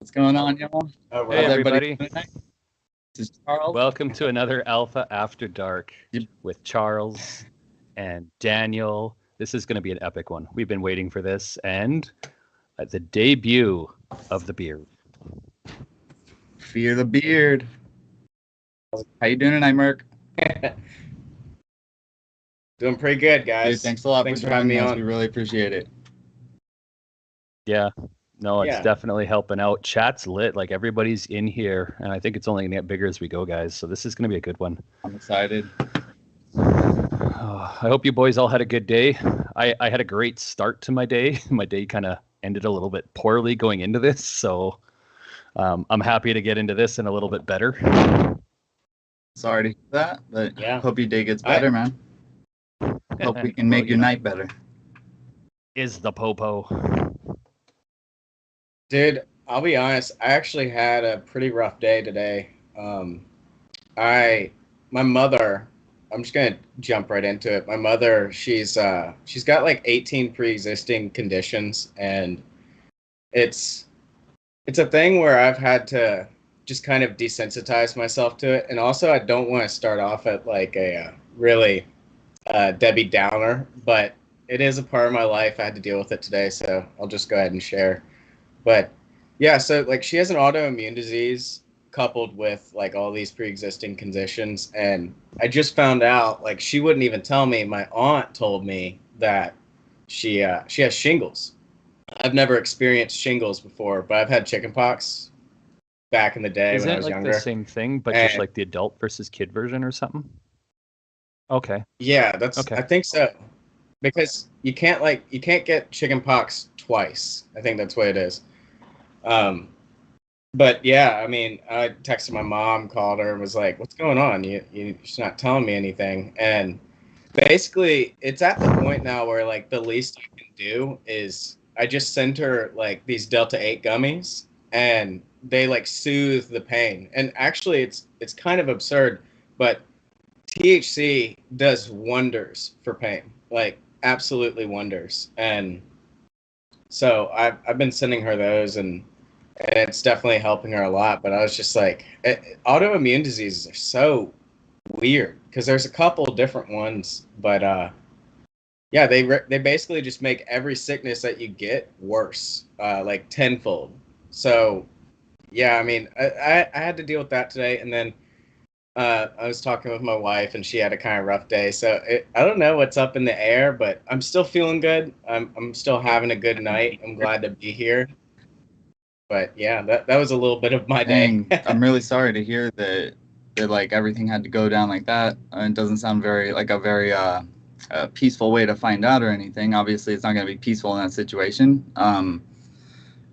What's going on, y'all? Hey, How's everybody everybody. doing tonight? This is Charles. Welcome to another Alpha After Dark with Charles and Daniel. This is going to be an epic one. We've been waiting for this, and the debut of the beard. Fear the beard. How you doing tonight, Merk? Doing pretty good, guys. Dude, thanks a lot Thanks for having me joining us. on. We really appreciate it. Yeah. No, it's Yeah. definitely helping out. Chat's lit. Like, everybody's in here, and I think it's only going to get bigger as we go, guys. So this is going to be a good one. I'm excited. I hope you boys all had a good day. I had a great start to my day. My day kind of ended a little bit poorly going into this, so I'm happy to get into this and a little bit better. Sorry to hear that, but Yeah. hope your day gets better, man. Hope we can make your night better. Is the popo. Dude, I'll be honest, I actually had a pretty rough day today. My mother, I'm just gonna jump right into it. My mother, she's got like 18 pre-existing conditions, and it's a thing where I've had to just kind of desensitize myself to it, and also I don't want to start off at like a really Debbie Downer, but it is a part of my life. I had to deal with it today, so I'll just go ahead and share. But yeah, so like she has an autoimmune disease coupled with like all these pre-existing conditions, and I just found out, like, she wouldn't even tell me. My aunt told me that she has shingles. I've never experienced shingles before, but I've had chickenpox back in the day Isn't when I it was like younger. the same thing, but just like the adult versus kid version or something? Okay. Yeah, that's Okay. I think so. Because you can't get chickenpox twice. I think that's what it is. But yeah, I mean, I texted my mom, called her, and was like, "What's going on? You're not telling me anything." And basically, it's at the point now where like the least I can do is I just send her like these Delta 8 gummies, and they like soothe the pain. And actually, it's kind of absurd, but THC does wonders for pain, like absolutely wonders. And so I've been sending her those, and it's definitely helping her a lot. But I was just like, autoimmune diseases are so weird because there's a couple different ones, but yeah, they basically just make every sickness that you get worse, like tenfold. So yeah, I mean, I had to deal with that today, and then I was talking with my wife, and she had a kind of rough day. So I don't know what's up in the air, but I'm still feeling good. I'm still having a good night. I'm glad to be here. But yeah, that was a little bit of my day. Dang, I'm really sorry to hear that like everything had to go down like that. It doesn't sound very like a very peaceful way to find out or anything. Obviously, it's not going to be peaceful in that situation.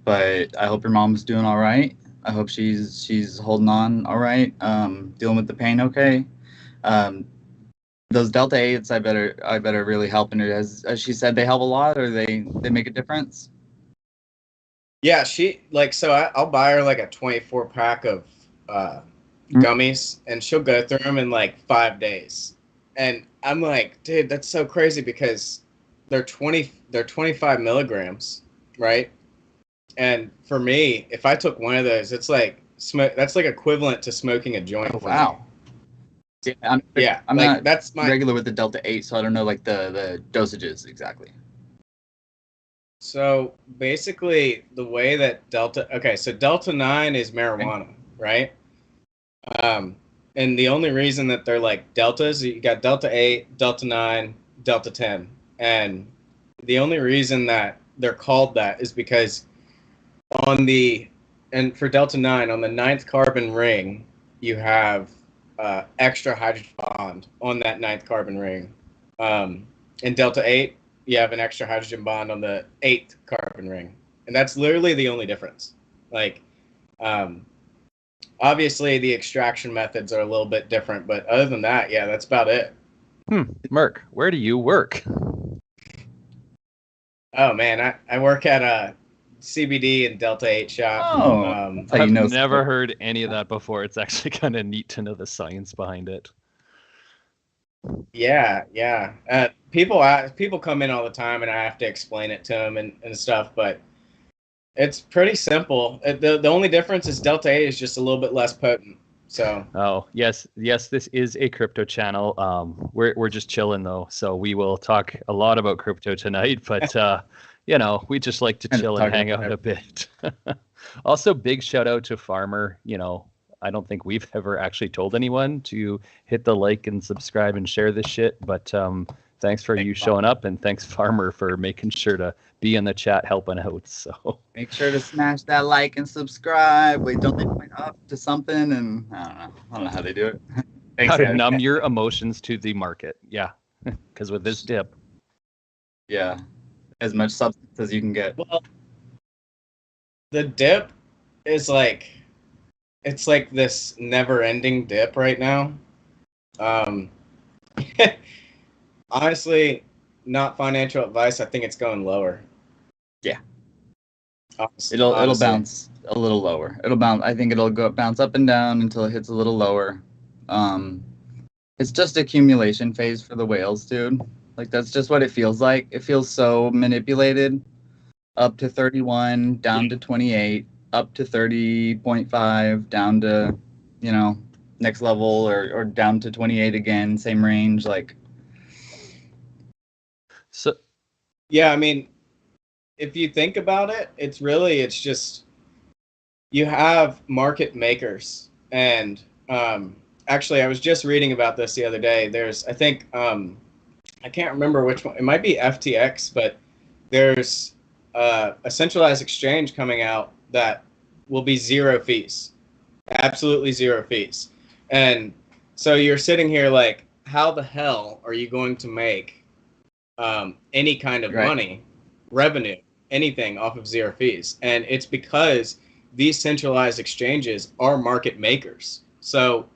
But I hope your mom's doing all right. I hope she's holding on all right. Dealing with the pain okay. Those Delta 8s, I better really helping her. As she said, they help a lot, or they make a difference. Yeah, I'll buy her like a 24 pack of gummies, and she'll go through them in like 5 days. And I'm like, dude, that's so crazy because they're 25 milligrams, right? And for me, if I took one of those, it's like that's like equivalent to smoking a joint. Oh, wow. I'm like, not that's my regular with the Delta 8, so I don't know like the dosages exactly. So basically, the way that Delta 9 is marijuana, right? And the only reason that they're like deltas, you got Delta 8, Delta 9, Delta 10, and the only reason that they're called that is because for Delta 9, on the ninth carbon ring, you have extra hydrogen bond on that ninth carbon ring. In Delta 8, you have an extra hydrogen bond on the 8th carbon ring. And that's literally the only difference. Like, obviously the extraction methods are a little bit different, but other than that, yeah, that's about it. Merk, where do you work? Oh man, I work at a CBD and Delta 8 shop. Oh, I've never heard any of that before. It's actually kind of neat to know the science behind it. Yeah. People come in all the time, and I have to explain it to them and stuff. But It's pretty simple. The only difference is Delta 8 is just a little bit less potent. So. Oh, yes, this is a crypto channel. We're just chilling though, so we will talk a lot about crypto tonight. But we just like to chill and hang out a bit. Also, big shout out to Farmer. I don't think we've ever actually told anyone to hit the like and subscribe and share this shit. But thanks for you showing up, and thanks Farmer for making sure to be in the chat helping out. So make sure to smash that like and subscribe. Wait, don't they point up to something? And I don't know how they do it. Thanks, how to numb your emotions to the market. Yeah, because with this dip, yeah, as much substance as you can get. Well, the dip is like, it's like this never-ending dip right now. Honestly, not financial advice. I think it's going lower. Yeah. It'll bounce a little lower. It'll bounce. I think it'll bounce up and down until it hits a little lower. It's just accumulation phase for the whales, dude. Like that's just what it feels like. It feels so manipulated. Up to 31, down to 28, up to 30.5, down to, next level or down to 28 again, same range. Like. So. Yeah, I mean, if you think about it, it's just you have market makers. And actually, I was just reading about this the other day. There's, I think, I can't remember which one. It might be FTX, but there's a centralized exchange coming out that will be zero fees, absolutely zero fees. And so you're sitting here like, how the hell are you going to make any kind of money, revenue, anything off of zero fees? And it's because these centralized exchanges are market makers. So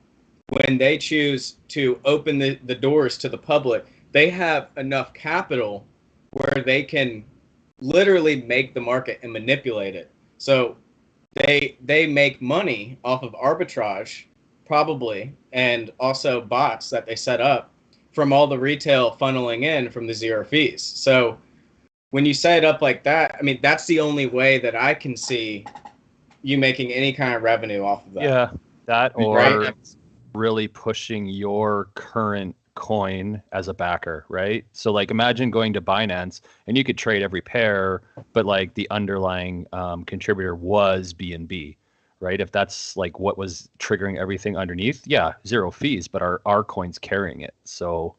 when they choose to open the doors to the public, they have enough capital where they can literally make the market and manipulate it. So they make money off of arbitrage, probably, and also bots that they set up from all the retail funneling in from the zero fees. So when you set it up like that, I mean, that's the only way that I can see you making any kind of revenue off of that. Yeah, that or really pushing your current coin as a backer, right? So like imagine going to Binance and you could trade every pair, but like the underlying contributor was BNB, right? If that's like what was triggering everything underneath, yeah, zero fees, but our coin's carrying it. So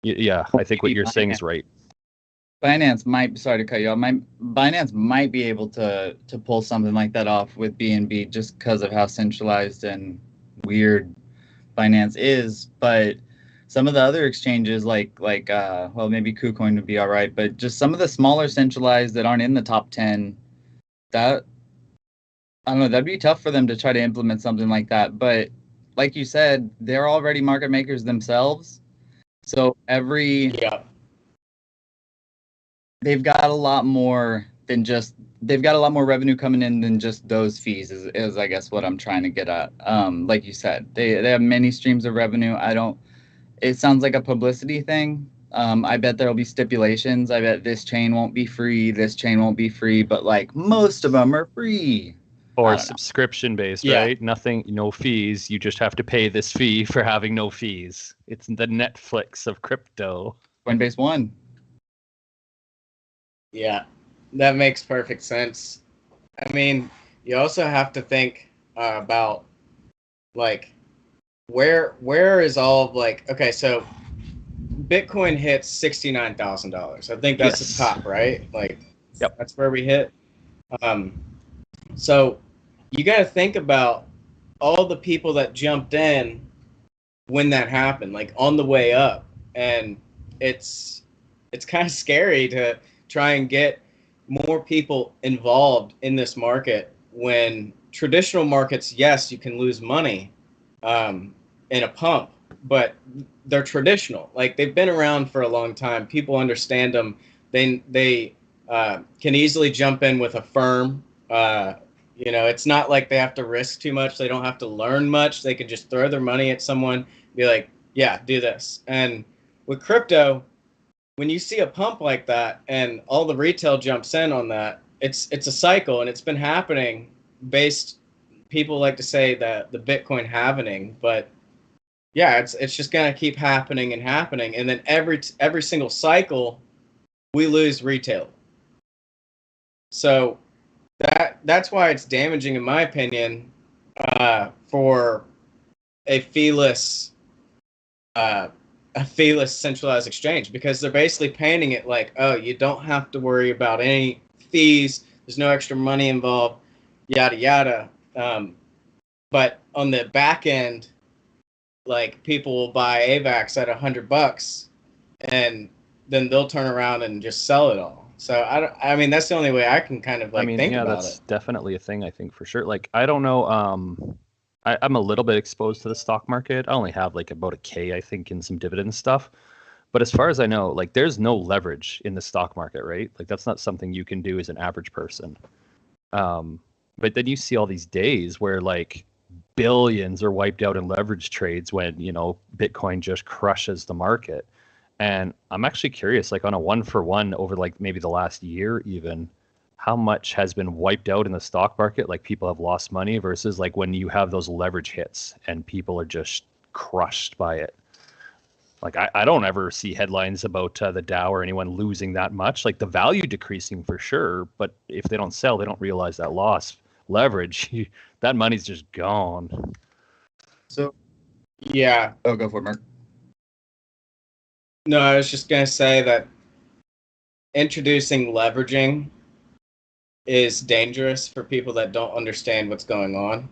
yeah, I think what you're saying is right. Binance might, sorry to cut you off, Binance might be able to pull something like that off with BNB just because of how centralized and weird Binance is. But some of the other exchanges like well, maybe KuCoin would be all right, but just some of the smaller centralized that aren't in the top 10, that, I don't know, that'd be tough for them to try to implement something like that. But like you said, they're already market makers themselves. So they've got a lot more revenue coming in than just those fees is I guess what I'm trying to get at. Like you said, they have many streams of revenue. It sounds like a publicity thing. I bet there'll be stipulations. I bet this chain won't be free, this chain won't be free, but like most of them are free. Or subscription based, right? Nothing, no fees. You just have to pay this fee for having no fees. It's the Netflix of crypto. Coinbase One. Yeah, that makes perfect sense. I mean, you also have to think about like where is all of like, okay, so Bitcoin hits $69,000. I think that's the top, right? Like, yep, that's where we hit. So you got to think about all the people that jumped in when that happened, like on the way up, and it's kind of scary to try and get more people involved in this market when traditional markets, yes, you can lose money in a pump, but they're traditional. Like they've been around for a long time. People understand them. They can easily jump in with a firm. It's not like they have to risk too much. They don't have to learn much. They can just throw their money at someone, be like, yeah, do this. And with crypto, when you see a pump like that and all the retail jumps in on that, it's a cycle, and it's been happening. People like to say that the Bitcoin halvening, but yeah, it's just gonna keep happening and happening, and then every single cycle we lose retail. So that's why it's damaging, in my opinion, for a feeless centralized exchange, because they're basically painting it like, oh, you don't have to worry about any fees, there's no extra money involved, yada yada. But on the back end, like, people will buy AVAX at $100, and then they'll turn around and just sell it all. So I mean, that's the only way I can kind of like think yeah, about that's it. definitely a thing, I think, for sure. Like, I don't know. I'm a little bit exposed to the stock market. I only have like about a K, I think, in some dividend stuff. But as far as I know, like, there's no leverage in the stock market, right? Like, that's not something you can do as an average person. But then you see all these days where like billions are wiped out in leverage trades when, you know, Bitcoin just crushes the market. And I'm actually curious, like on a 1-for-1 over like maybe the last year, even, how much has been wiped out in the stock market? Like, people have lost money versus like when you have those leverage hits and people are just crushed by it. Like, I don't ever see headlines about the Dow or anyone losing that much. Like, the value decreasing for sure, but if they don't sell, they don't realize that loss. Leverage, that money's just gone. So Yeah. oh, go for it, Mark. No, I was just gonna say that introducing leveraging is dangerous for people that don't understand what's going on.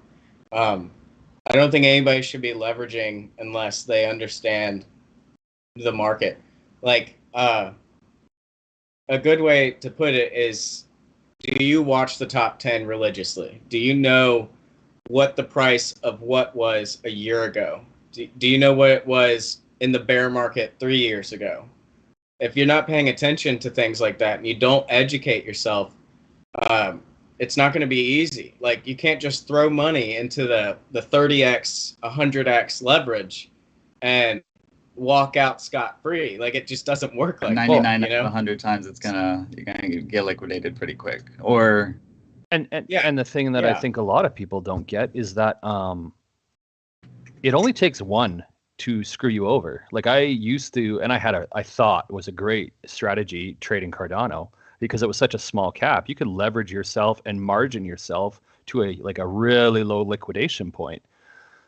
I don't think anybody should be leveraging unless they understand the market. Like, a good way to put it is, do you watch the top 10 religiously? Do you know what the price of what was a year ago? Do you know what it was in the bear market 3 years ago? If you're not paying attention to things like that and you don't educate yourself, it's not going to be easy. Like, you can't just throw money into the 30x, 100x leverage and walk out scot-free. Like, it just doesn't work like 99 that, you out of know? 100 times you're gonna get liquidated pretty quick. Or And Yeah. and the thing that I Yeah. think a lot of people don't get is that it only takes one to screw you over. Like, I used to, and I thought was a great strategy trading Cardano, because it was such a small cap. You could leverage yourself and margin yourself to a really low liquidation point.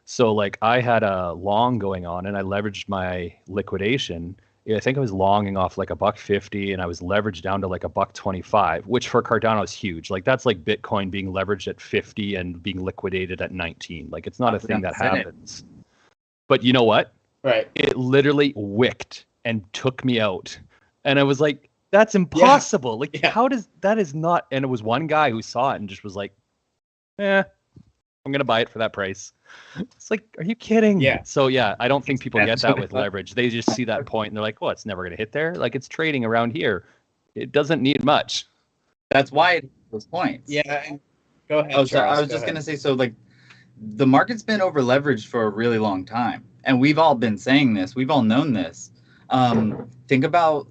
So like, I had a long going on and I leveraged my liquidation. I think I was longing off like $1.50 and I was leveraged down to like $1.25, which for Cardano is huge. Like, that's like Bitcoin being leveraged at 50 and being liquidated at 19. Like, it's not a thing that happens. But you know what? Right. It literally wicked and took me out. And I was like, that's impossible. Yeah. Like, Yeah. how does that is not, and it was one guy who saw it and just was like, I'm gonna buy it for that price. It's like, are you kidding? Yeah. So yeah, I don't think people get that with Absolutely. leverage. They just see that point and they're like, well, it's never gonna hit there. Like, it's trading around here. It doesn't need much. that's why it those points. Yeah. And go ahead, Oh, so Charles. I was just gonna say, so like, the market's been over leveraged for a really long time, and we've all been saying this. We've all known this. Think about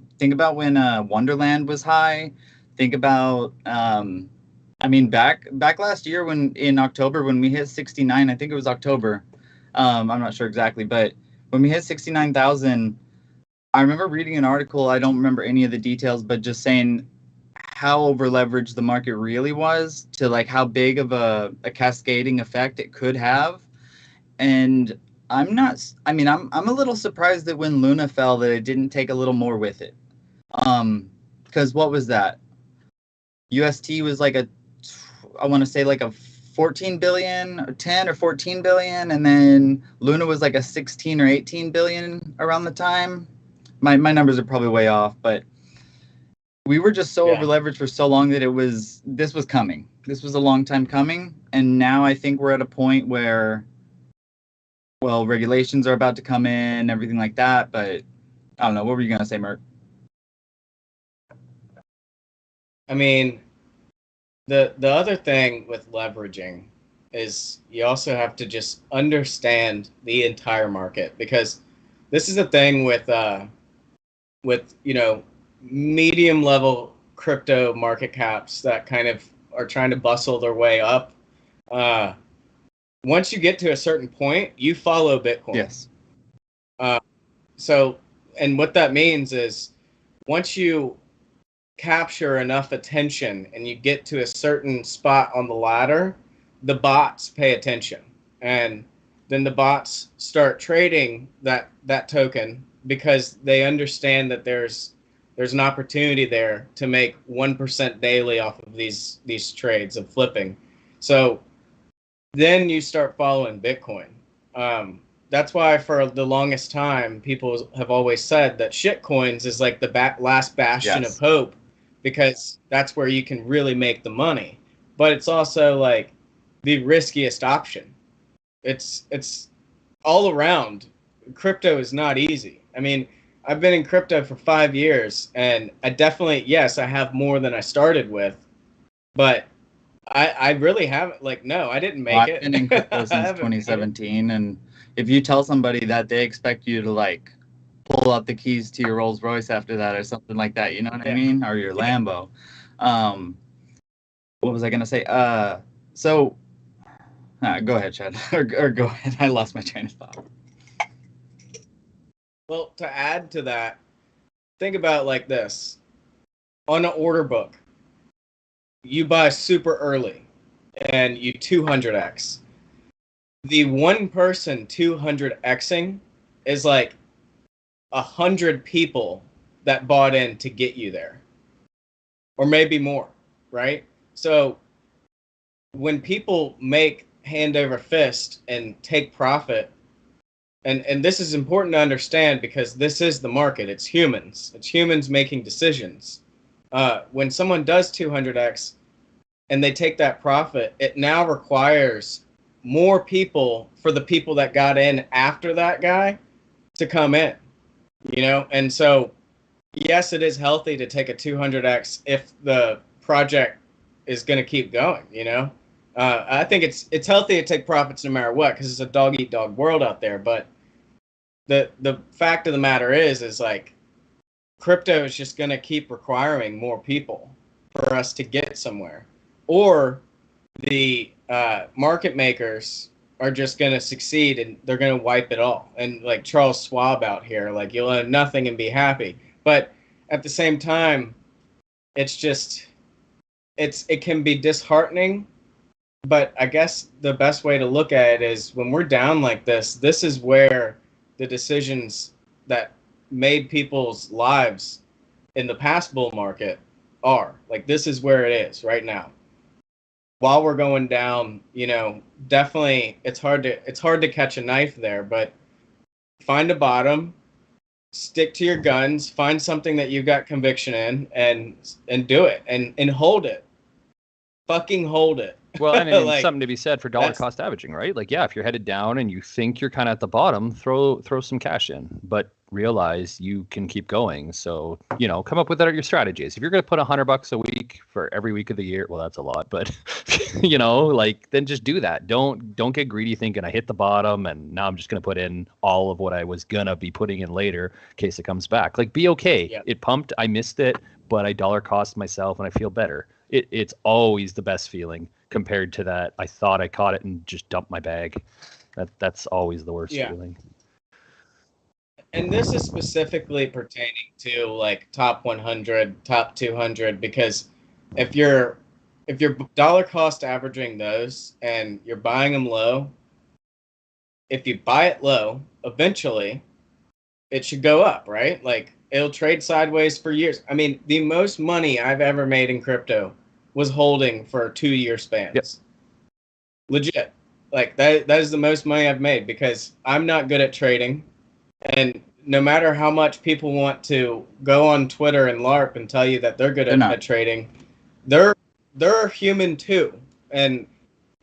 when Wonderland was high. Think about I mean, back last year, when in October, when we hit 69, I think it was October. I'm not sure exactly, but when we hit 69,000, I remember reading an article. I don't remember any of the details, but just saying how over leveraged the market really was, to like how big of a cascading effect it could have. And I'm a little surprised that when Luna fell, that it didn't take a little more with it. Because what was that? UST was like I want to say like a 14 billion, or 10 or 14 billion, and then Luna was like a 16 or 18 billion around the time. My numbers are probably way off, but we were just so over leveraged for so long that this was coming. This was a long time coming, and now I think we're at a point where, well, regulations are about to come in, everything like that. But I don't know. What were you gonna say, Merk? I mean, the other thing with leveraging is you also have to just understand the entire market, because this is the thing with medium level crypto market caps that kind of are trying to bustle their way up. Once you get to a certain point, you follow Bitcoin. Yes. So, and what that means is once you capture enough attention and you get to a certain spot on the ladder, the bots pay attention. And then the bots start trading that token because they understand that there's an opportunity there to make 1% daily off of these trades of flipping. So then you start following Bitcoin. That's why for the longest time, people have always said that shitcoins is like the last bastion of hope, because that's where you can really make the money. But it's also like the riskiest option. It's all around. Crypto is not easy. I mean, I've been in crypto for 5 years, and I definitely, yes, I have more than I started with, but I really haven't, like, no, I didn't make it. I've been in crypto since 2017, and if you tell somebody that, they expect you to like pull out the keys to your Rolls Royce after that or something like that, you know what I mean? Or your Lambo. What was I gonna say? So go ahead, Chad, or go ahead. I lost my train of thought. Well, to add to that, think about it like this. On an order book, you buy super early and you 200x. The one person 200xing is like 100 people that bought in to get you there, or maybe more, right? So when people make hand over fist and take profit, and this is important to understand because this is the market. It's humans making decisions. When someone does 200x and they take that profit, it now requires more people for the people that got in after that guy to come in, you know? And so, yes, it is healthy to take a 200x if the project is going to keep going, you know? I think it's healthy to take profits no matter what, because it's a dog-eat-dog world out there. But the fact of the matter is like, crypto is just going to keep requiring more people for us to get somewhere. Or the market makers are just going to succeed and they're going to wipe it all. And like Charles Schwab out here, like, you'll own nothing and be happy. But at the same time, it's just, it can be disheartening. But I guess the best way to look at it is when we're down like this is where the decisions that made people's lives in the past bull market are. Like, this is where it is right now. While we're going down, you know, definitely it's hard to catch a knife there, but find a bottom, stick to your guns, find something that you've got conviction in, and do it, and hold it. Fucking hold it. Well, I mean, Like, something to be said for dollar cost averaging, right? Like, yeah, if you're headed down and you think you're kind of at the bottom, throw some cash in, but realize you can keep going. So, you know, come up with your strategies. If you're going to put $100 a week for every week of the year, well, that's a lot, but you know, like, then just do that. Don't get greedy thinking I hit the bottom and now I'm just going to put in all of what I was going to be putting in later in case it comes back. Like, be okay. Yeah. It pumped, I missed it, but I dollar cost myself and I feel better. It's always the best feeling compared to that I thought I caught it and just dumped my bag. That's always the worst feeling. And this is specifically pertaining to like top 100, top 200, because if you're dollar cost averaging those and you're buying them low, if you buy it low, eventually it should go up, right? Like, it'll trade sideways for years. I mean, the most money I've ever made in crypto was holding for 2-year spans. Yep. Legit. Like, that is the most money I've made because I'm not good at trading. And no matter how much people want to go on Twitter and LARP and tell you that they're good at trading, they're human too. And,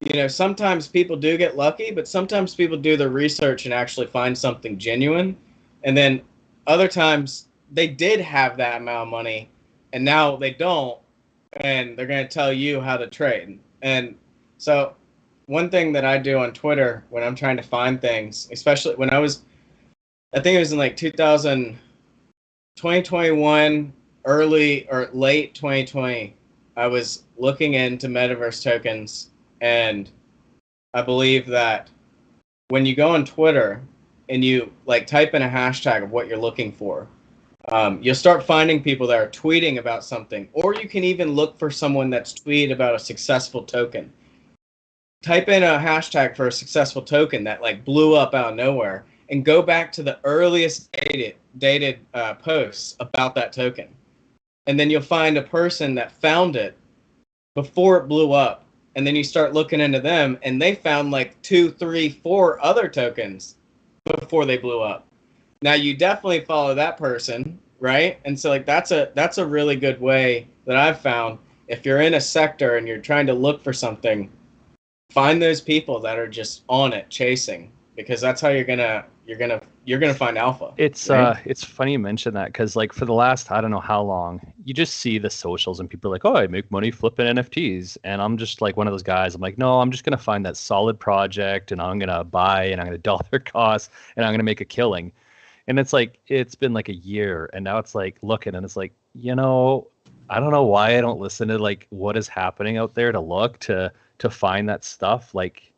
you know, sometimes people do get lucky, but sometimes people do their research and actually find something genuine. And then other times they did have that amount of money and now they don't, and they're going to tell you how to trade. And so one thing that I do on Twitter when I'm trying to find things, especially when I think it was in like 2021, early or late 2020, I was looking into metaverse tokens, and I believe that when you go on Twitter and you like type in a hashtag of what you're looking for, you'll start finding people that are tweeting about something, or you can even look for someone that's tweeted about a successful token. Type in a hashtag for a successful token that like blew up out of nowhere, and go back to the earliest dated posts about that token, and then you'll find a person that found it before it blew up, and then you start looking into them, and they found like 2, 3, 4 other tokens before they blew up. Now you definitely follow that person, right? And so like that's a really good way that I've found. If you're in a sector and you're trying to look for something, find those people that are just on it chasing, because that's how you're gonna find alpha. It's right? it's funny you mention that, because like for the last I don't know how long, you just see the socials and people are like, oh, I make money flipping NFTs, and I'm just like one of those guys. I'm like, no, I'm just gonna find that solid project and I'm gonna buy and I'm gonna dollar cost and I'm gonna make a killing. And it's like it's been like a year, and now it's like looking and it's like, I don't know why I don't listen to like what is happening out there to look to find that stuff. Like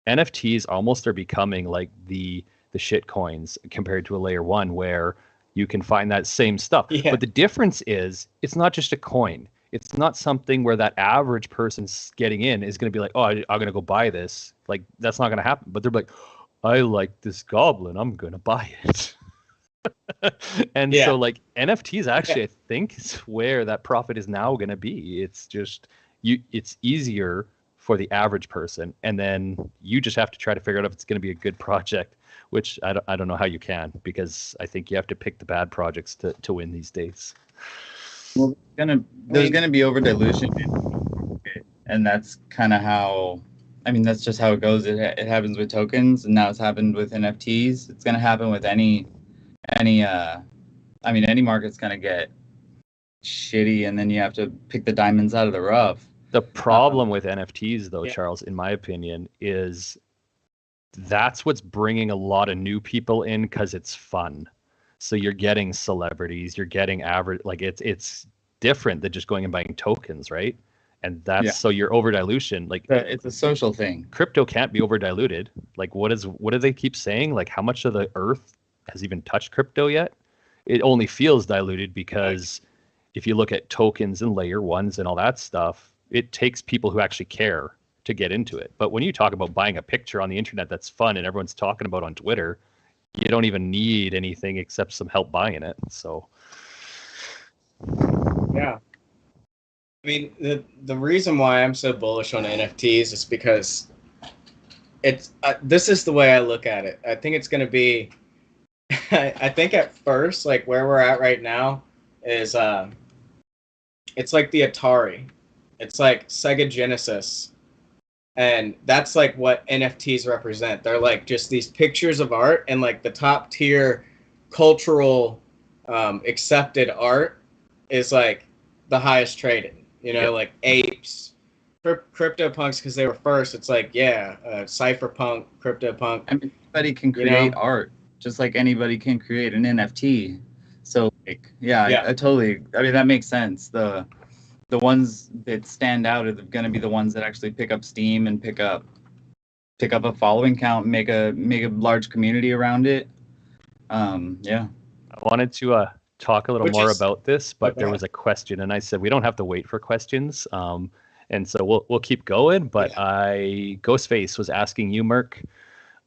NFTs almost are becoming like the shit coins compared to a layer one, where you can find that same stuff. Yeah. But the difference is it's not just a coin. It's not something where that average person's getting in is going to be like, oh, I'm going to go buy this. Like that's not going to happen. But they're like, I like this goblin, I'm going to buy it. And Yeah. so like NFTs actually, I think is where that profit is now going to be. It's just it's easier for the average person, and then you just have to try to figure out if it's going to be a good project, which I don't know how you can, because I think you have to pick the bad projects to win these days. Well, there's gonna be over dilution, and that's kind of how. I mean, that's just how it goes. It happens with tokens, and now it's happened with NFTs. It's gonna happen with any. I mean, any market's gonna get shitty, and then you have to pick the diamonds out of the rough. The problem with NFTs, though, Charles, in my opinion, is that's what's bringing a lot of new people in, because it's fun. So you're getting celebrities, you're getting average, like it's different than just going and buying tokens, right? And that's so your over dilution, like it's a social thing. Crypto can't be over diluted. Like what do they keep saying? Like how much of the earth has even touched crypto yet? It only feels diluted because if you look at tokens and layer ones and all that stuff, it takes people who actually care to get into it. But when you talk about buying a picture on the internet that's fun and everyone's talking about on Twitter, you don't even need anything except some help buying it. So yeah, I mean the reason why I'm so bullish on NFTs is because it's this is the way I look at it. I think it's going to be I think at first, like where we're at right now is it's like the Atari. It's like Sega Genesis. And that's like what NFTs represent. They're like just these pictures of art, and like the top tier cultural accepted art is like the highest traded, like apes, CryptoPunks, because they were first. It's like, cypherpunk, CryptoPunk. I mean, anybody can create art, just like anybody can create an NFT. So like, I totally, I mean, that makes sense. The ones that stand out are going to be the ones that actually pick up steam and pick up a following count, make a large community around it. I wanted to talk a little more about this, but there was a question, and I said we don't have to wait for questions, and so we'll keep going. But Ghostface was asking you, MERK,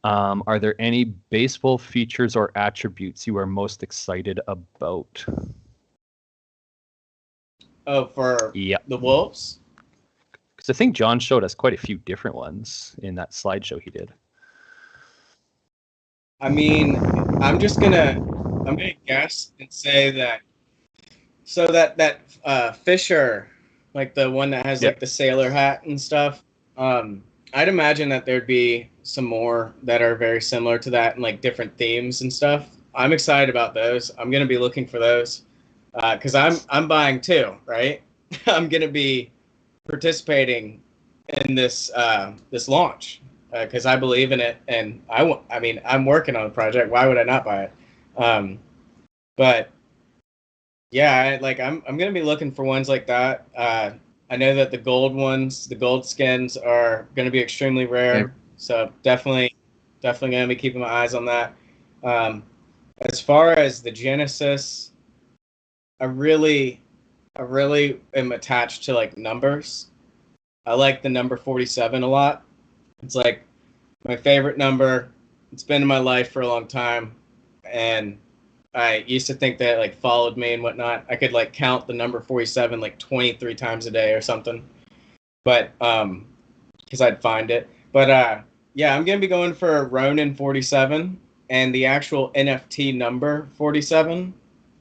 are there any baseball features or attributes you are most excited about? Oh, for the Wolves? Because I think John showed us quite a few different ones in that slideshow he did. I mean, I'm gonna guess and say that. So that Fisher, like the one that has like the sailor hat and stuff. I'd imagine that there'd be some more that are very similar to that and like different themes and stuff. I'm excited about those. I'm gonna be looking for those. Because I'm buying too, right? I'm gonna be participating in this this launch because I believe in it, and I mean I'm working on the project. Why would I not buy it? But Yeah, I'm gonna be looking for ones like that. I know that the gold ones, the gold skins, are gonna be extremely Yep. rare. So definitely gonna be keeping my eyes on that. Um, as far as the Genesis, I really, I really am attached to like numbers. I like the number 47 a lot. It's like my favorite number. It's been in my life for a long time, and I used to think that it, like, followed me and whatnot. I could like count the number 47 like 23 times a day or something. But because I'd find it. But yeah, I'm gonna be going for Ronin 47 and the actual NFT number 47.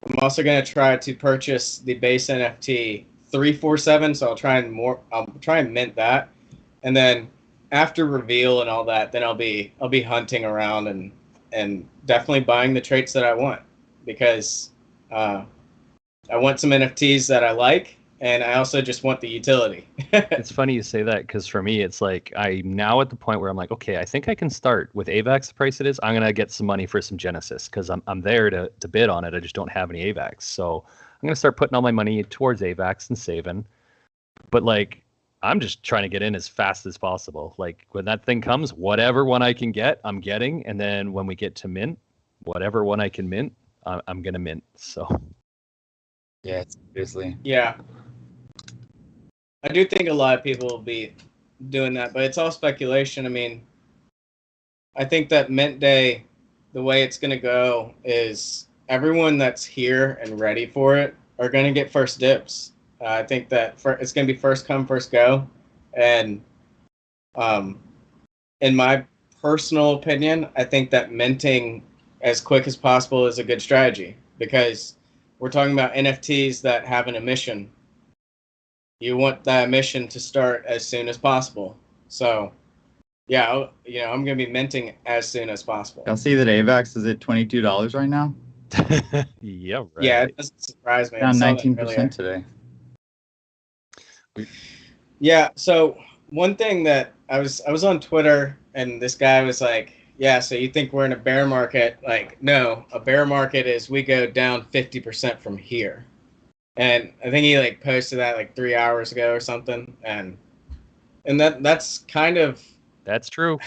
I'm also gonna try to purchase the base NFT 347. So I'll try and mint that, and then after reveal and all that, then I'll be hunting around and definitely buying the traits that I want, because uh, I want some NFTs that I like, and I also just want the utility. It's funny you say that because for me, it's like I'm now at the point where I'm like, okay, I think I can start with AVAX. The price it is, I'm gonna get some money for some Genesis because I'm there to bid on it. I just don't have any AVAX, so I'm gonna start putting all my money towards AVAX and saving. But like, I'm just trying to get in as fast as possible. Like when that thing comes, whatever one I can get, I'm getting, and then when we get to mint, whatever one I can mint, I'm gonna mint. So Yeah, seriously. Yeah, I do think a lot of people will be doing that, but it's all speculation. I mean, I think that Mint Day, the way it's going to go is everyone that's here and ready for it are going to get first dibs. I think that it's going to be first come, first go. And um, in my personal opinion, I think that minting as quick as possible is a good strategy, because we're talking about NFTs that have an emission. You want that emission to start as soon as possible. So yeah, I'm gonna be minting as soon as possible. Y'all see that AVAX is at $22 right now? yeah, Yeah, right. it doesn't surprise me. I Down saw that earlier. 19% today. Yeah, so one thing that I was on Twitter, and this guy was like, "Yeah, so you think we're in a bear market?" Like, no, a bear market is we go down 50% from here. And I think he like posted that like 3 hours ago or something, and that's kind of That's true.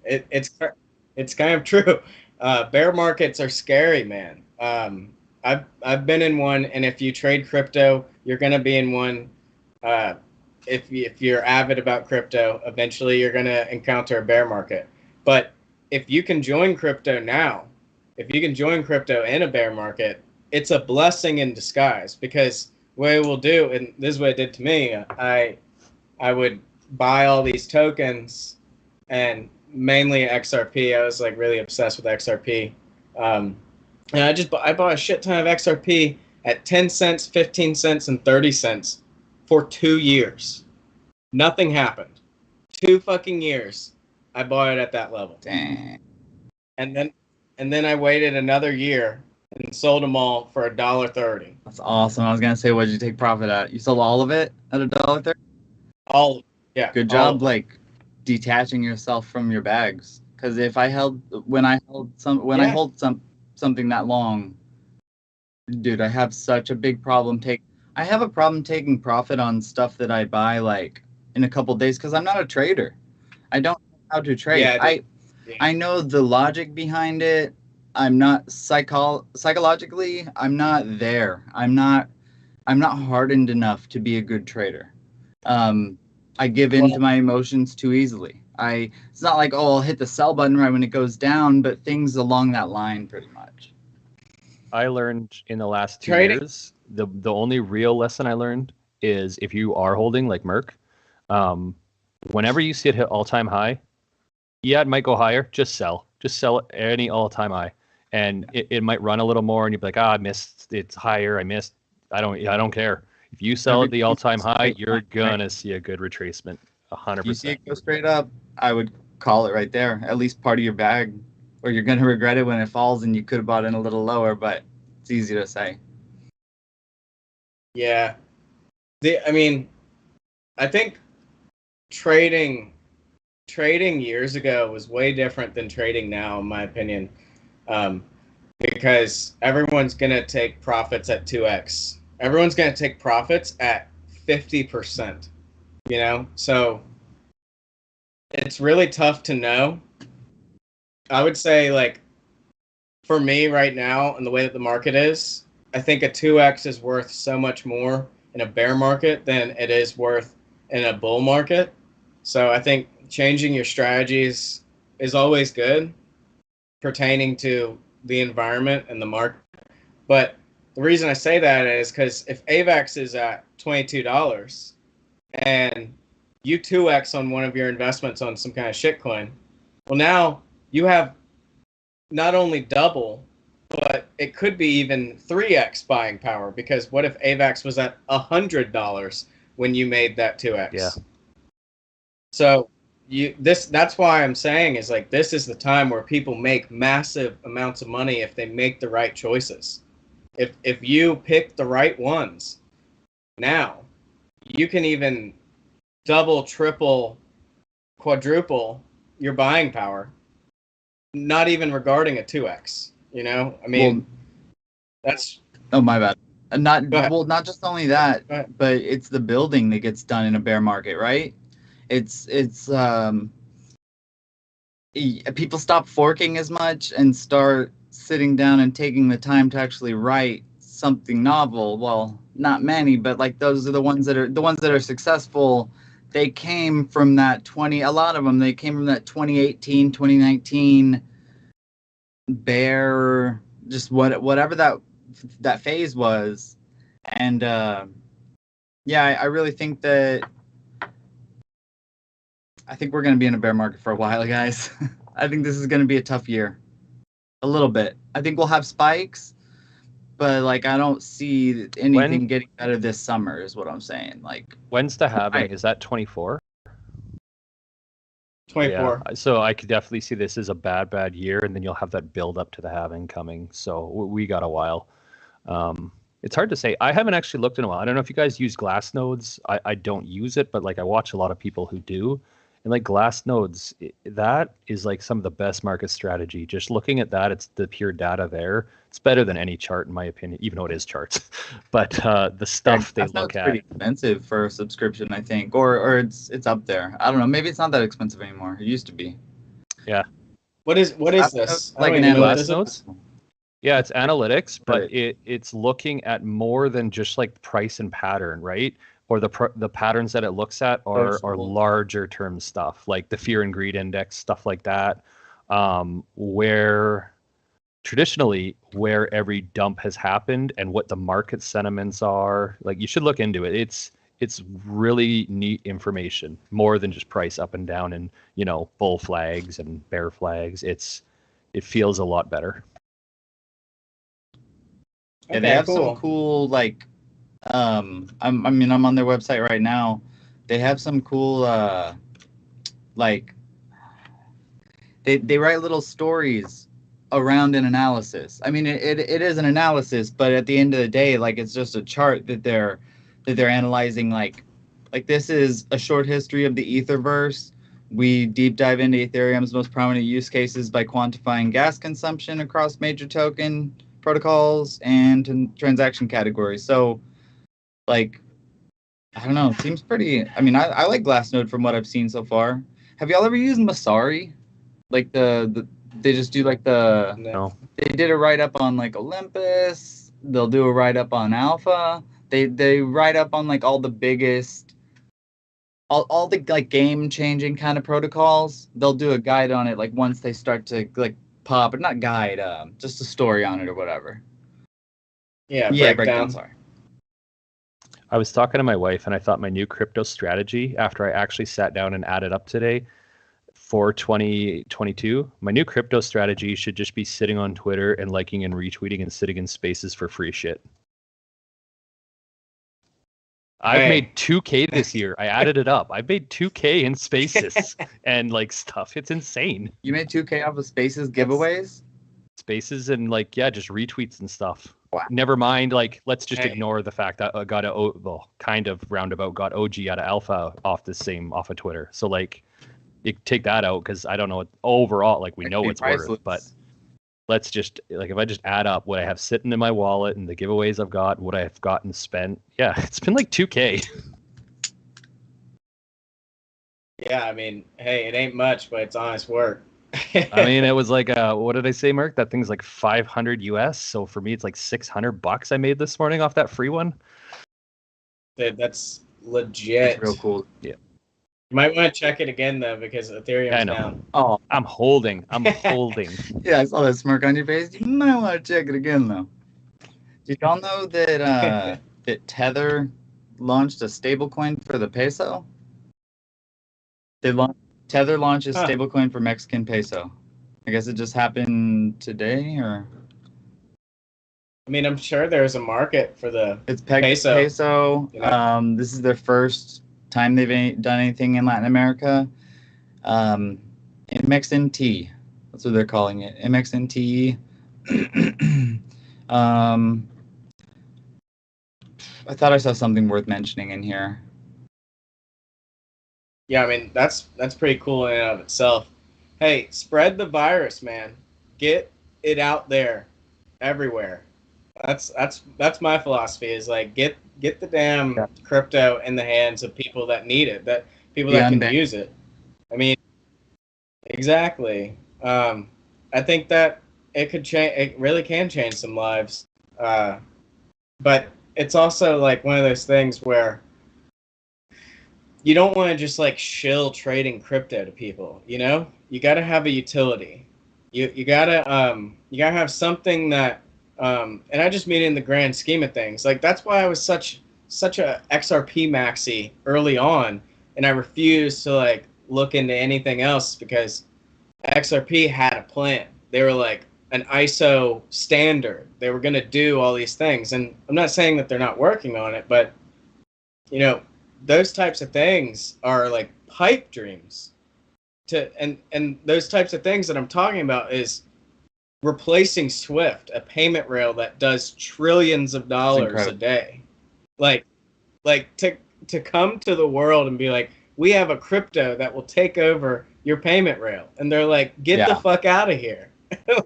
it's kind of true. Bear markets are scary, man. I've been in one, and if you trade crypto, you're gonna be in one. Uh, if you're avid about crypto, eventually you're gonna encounter a bear market. But if you can join crypto now, if you can join crypto in a bear market, it's a blessing in disguise, because what it will do, and this is what it did to me, I would buy all these tokens, and mainly XRP. I was like really obsessed with XRP. And I bought a shit ton of XRP at 10 cents, 15 cents, and 30 cents for 2 years. Nothing happened. 2 fucking years. I bought it at that level. Dang. And then I waited another year and sold them all for $1.30. That's awesome. I was gonna say, what did you take profit at? You sold all of it at $1.30? All yeah, Good all job, like detaching yourself from your bags. Because if I held when I held some when I yeah. hold something that long, dude, I have such a big problem I have a problem taking profit on stuff that I buy like in a couple days because I'm not a trader. I don't know how to trade. Yeah, yeah. I know the logic behind it. I'm not psychologically, I'm not there. I'm not hardened enough to be a good trader. I give in to my emotions too easily. It's not like, oh, I'll hit the sell button right when it goes down, but things along that line pretty much. I learned in the last 2 Trading. years, the only real lesson I learned is if you are holding like MERK, whenever you see it hit all-time high, yeah, it might go higher. Just sell. Just sell it any all-time high, and it might run a little more, and you'd be like, I missed. It's higher. I missed. I don't care. If you sell at the all-time high, you're gonna see a good retracement. 100%. If you see it go straight up, I would call it right there. At least part of your bag, or you're gonna regret it when it falls, and you could have bought in a little lower. But it's easy to say. Yeah. I mean, I think trading years ago was way different than trading now, in my opinion. Um, because everyone's going to take profits at 2x. Everyone's going to take profits at 50%, you know? So it's really tough to know. I would say, like, for me right now, and the way that the market is, I think a 2x is worth so much more in a bear market than it is worth in a bull market. So I think changing your strategies is always good pertaining to the environment and the market. But the reason I say that is because if AVAX is at $22 and you 2x on one of your investments on some kind of shitcoin, well, now you have not only double, but it could be even 3x buying power, because what if AVAX was at $100 when you made that 2x? Yeah. So that's why I'm saying is, like, this is the time where people make massive amounts of money if they make the right choices. If you pick the right ones now, you can even double, triple, quadruple your buying power, not even regarding a 2x. You know, I mean, that's... Oh, my bad. Not Go ahead. Well, not just only that, Go ahead. but it's the building that gets done in a bear market, right? It's people stop forking as much and start sitting down and taking the time to actually write something novel. Well, not many, but like those are the ones that are successful. They came from that a lot of them, they came from that 2018, 2019 bear, just whatever that phase was. And yeah, I really think that I think we're going to be in a bear market for a while, guys. I think this is going to be a tough year. A little bit. I think we'll have spikes, but like I don't see anything getting better this summer is what I'm saying. Like, when's the halving? Is that 24? 24. Yeah, so I could definitely see this as a bad year, and then you'll have that build up to the halving coming. So we got a while. It's hard to say. I haven't actually looked in a while. I don't know if you guys use glass nodes. I don't use it, but like I watch a lot of people who do. And like glass nodes, that is like some of the best market strategy. Just looking at that, it's the pure data there. It's better than any chart in my opinion, even though it is charts. But the stuff they look at, pretty expensive for a subscription, I think, or it's up there. I don't know. Maybe it's not that expensive anymore. It used to be. Yeah. What is this? Like an glass nodes? Yeah, it's analytics, but Right. it's looking at more than just like price and pattern, right? Or the patterns that it looks at are larger term stuff, like the fear and greed index, stuff like that, where traditionally where every dump has happened and what the market sentiments are. Like, you should look into it. It's really neat information, more than just price up and down and, you know, bull flags and bear flags. It feels a lot better. Yeah, they have some cool, like, I'm on their website right now. They have some cool, like, they write little stories around an analysis. I mean, it is an analysis, but at the end of the day, like, it's just a chart that they're analyzing. Like this is a short history of the Etherverse. We deep dive into Ethereum's most prominent use cases by quantifying gas consumption across major token protocols and transaction categories. So, like, I don't know, it seems pretty. I mean, I like Glassnode from what I've seen so far. Have y'all ever used Masari? Like they just do like No. They did a write up on like Olympus. They'll do a write up on Alpha. They write up on like all the biggest, all the like game changing kind of protocols. They'll do a guide on it like once they start to like pop, but not guide, just a story on it or whatever. Yeah, breakdown. Sorry. I was talking to my wife, and I thought my new crypto strategy, after I actually sat down and added up today for 2022, my new crypto strategy should just be sitting on Twitter and liking and retweeting and sitting in spaces for free shit. I've made 2K this year. I added it up. I've made 2K in spaces and like stuff. It's insane. You made 2K off of spaces giveaways? Spaces and like, yeah, just retweets and stuff. Wow. Never mind, like, let's just ignore the fact that I got kind of roundabout got OG out of Alpha off of Twitter. So like, you take that out because I don't know what overall, like, we know it's worth, but let's just, like, if I just add up what I have sitting in my wallet and the giveaways I've got, what I've gotten spent, yeah, it's been like 2K. Yeah, I mean, hey, it ain't much, but it's honest work. I mean, it was like, what did I say, Merk? That thing's like 500 US. So for me, it's like $600 I made this morning off that free one. Dude, that's legit. It's real cool. Yeah. You might want to check it again though, because Ethereum's I know. down. Oh, I'm holding. yeah, I saw that smirk on your face. You might want to check it again, though. Did y'all know that that Tether launched a stablecoin for the peso? Tether launches stablecoin for Mexican peso. I guess it just happened today, or I mean, I'm sure there's a market for the it's peso. You know? This is their first time they've done anything in Latin America. MXNT, that's what they're calling it. MXNT. I thought I saw something worth mentioning in here. Yeah, I mean, that's pretty cool in and of itself. Hey, spread the virus, man. Get it out there, everywhere. That's my philosophy. Is like get the damn crypto in the hands of people that need it, that people that can use it. I mean, exactly. I think that it could change. It really can change some lives. But it's also like one of those things where you don't want to just like shill trading crypto to people. You know, you got to have a utility. You gotta have something that. And I just mean in the grand scheme of things. Like that's why I was such a XRP maxi early on, and I refused to like look into anything else because XRP had a plan. They were like an ISO standard. They were going to do all these things, and I'm not saying that they're not working on it, but you know, those types of things are like pipe dreams. And those types of things that I'm talking about is replacing Swift, a payment rail that does trillions of dollars a day. Like to come to the world and be like, we have a crypto that will take over your payment rail, and they're like, get the fuck out of here.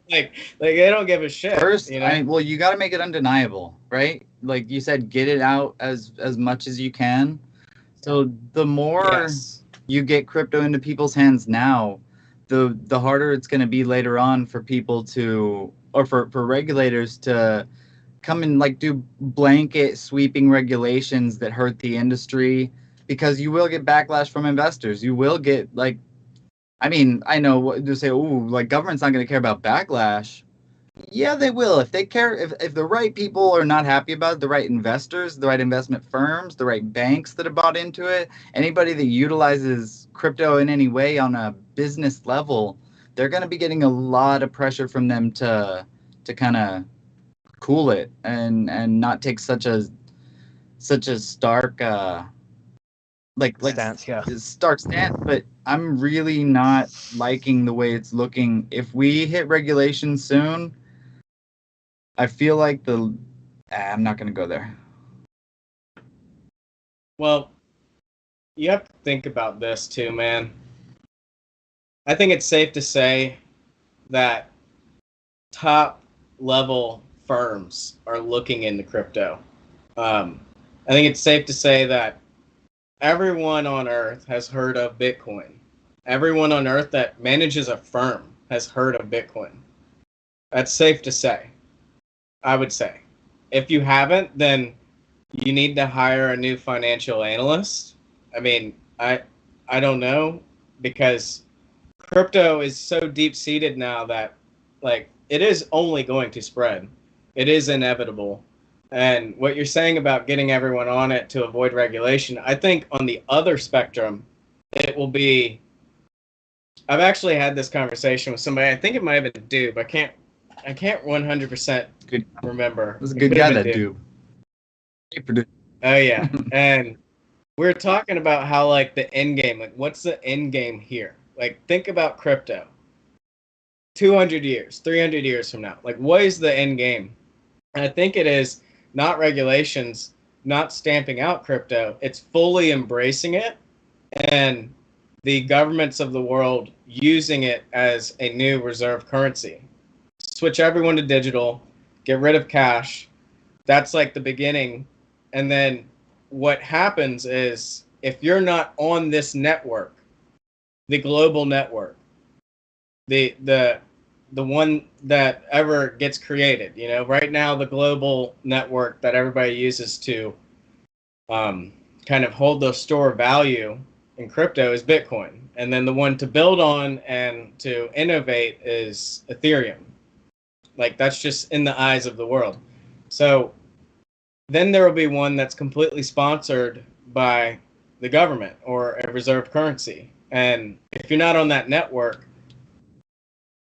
like they don't give a shit. First, you know? You got to make it undeniable, right? Like you said, get it out as much as you can. So the more you get crypto into people's hands now, the harder it's going to be later on for people to, or for regulators to come and like do blanket sweeping regulations that hurt the industry, because you will get backlash from investors. You will get like, I mean, I know what to say. Oh, like government's not going to care about backlash. Yeah, they will. If they care, if the right people are not happy about it, the right investors, the right investment firms, the right banks that have bought into it, anybody that utilizes crypto in any way on a business level, they're going to be getting a lot of pressure from them to kind of cool it and not take such a stark stance, stark stance. But I'm really not liking the way it's looking. If we hit regulation soon, I feel like I'm not going to go there. Well, you have to think about this too, man. I think it's safe to say that top level firms are looking into crypto. I think it's safe to say that everyone on Earth has heard of Bitcoin. Everyone on Earth that manages a firm has heard of Bitcoin. That's safe to say, I would say. If you haven't, then you need to hire a new financial analyst. I mean, I don't know, because crypto is so deep-seated now that like it is only going to spread. It is inevitable. And what you're saying about getting everyone on it to avoid regulation, I think on the other spectrum, it will be. I've actually had this conversation with somebody. I think it might have been Dube. I can't 100% remember. It was a good guy, that Dube. Oh yeah, and we're talking about how like the end game, like what's the end game here? Like think about crypto. 200 years, 300 years from now, like what is the end game? And I think it is not regulations, not stamping out crypto. It's fully embracing it, and the governments of the world using it as a new reserve currency. switch everyone to digital, get rid of cash. That's like the beginning. And then what happens is if you're not on this network, the global network, the one that ever gets created, you know, right now the global network that everybody uses to kind of hold the store value in crypto is Bitcoin. And then the one to build on and to innovate is Ethereum. Like, that's just in the eyes of the world. So then there will be one that's completely sponsored by the government or a reserve currency. And if you're not on that network,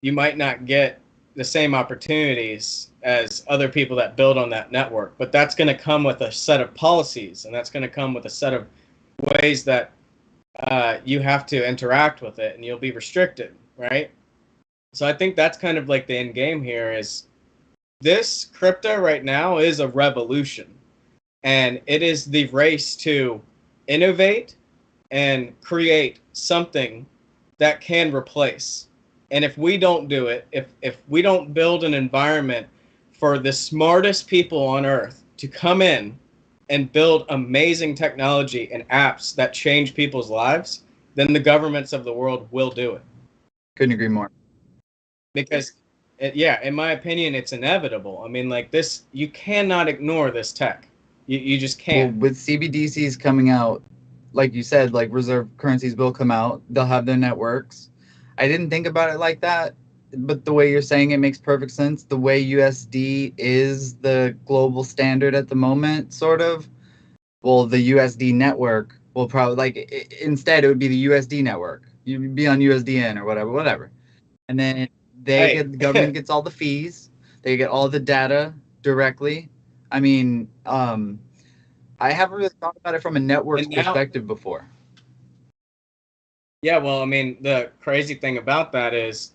you might not get the same opportunities as other people that build on that network. But that's going to come with a set of policies, and that's going to come with a set of ways that you have to interact with it, and you'll be restricted, right? So I think that's kind of like the end game here is this crypto right now is a revolution, and it is the race to innovate and create something that can replace. And if we don't do it, if we don't build an environment for the smartest people on earth to come in and build amazing technology and apps that change people's lives, then the governments of the world will do it. Couldn't agree more. Because, in my opinion, it's inevitable. I mean, like this, you cannot ignore this tech. You just can't. Well, with CBDCs coming out, like you said, like reserve currencies will come out. They'll have their networks. I didn't think about it like that, but the way you're saying it makes perfect sense. The way USD is the global standard at the moment, sort of. Well, the USD network will probably, instead it would be the USD network. You'd be on USDN or whatever. And then the government gets all the fees. They get all the data directly. I mean, I haven't really thought about it from a network perspective before. Yeah, well, I mean, the crazy thing about that is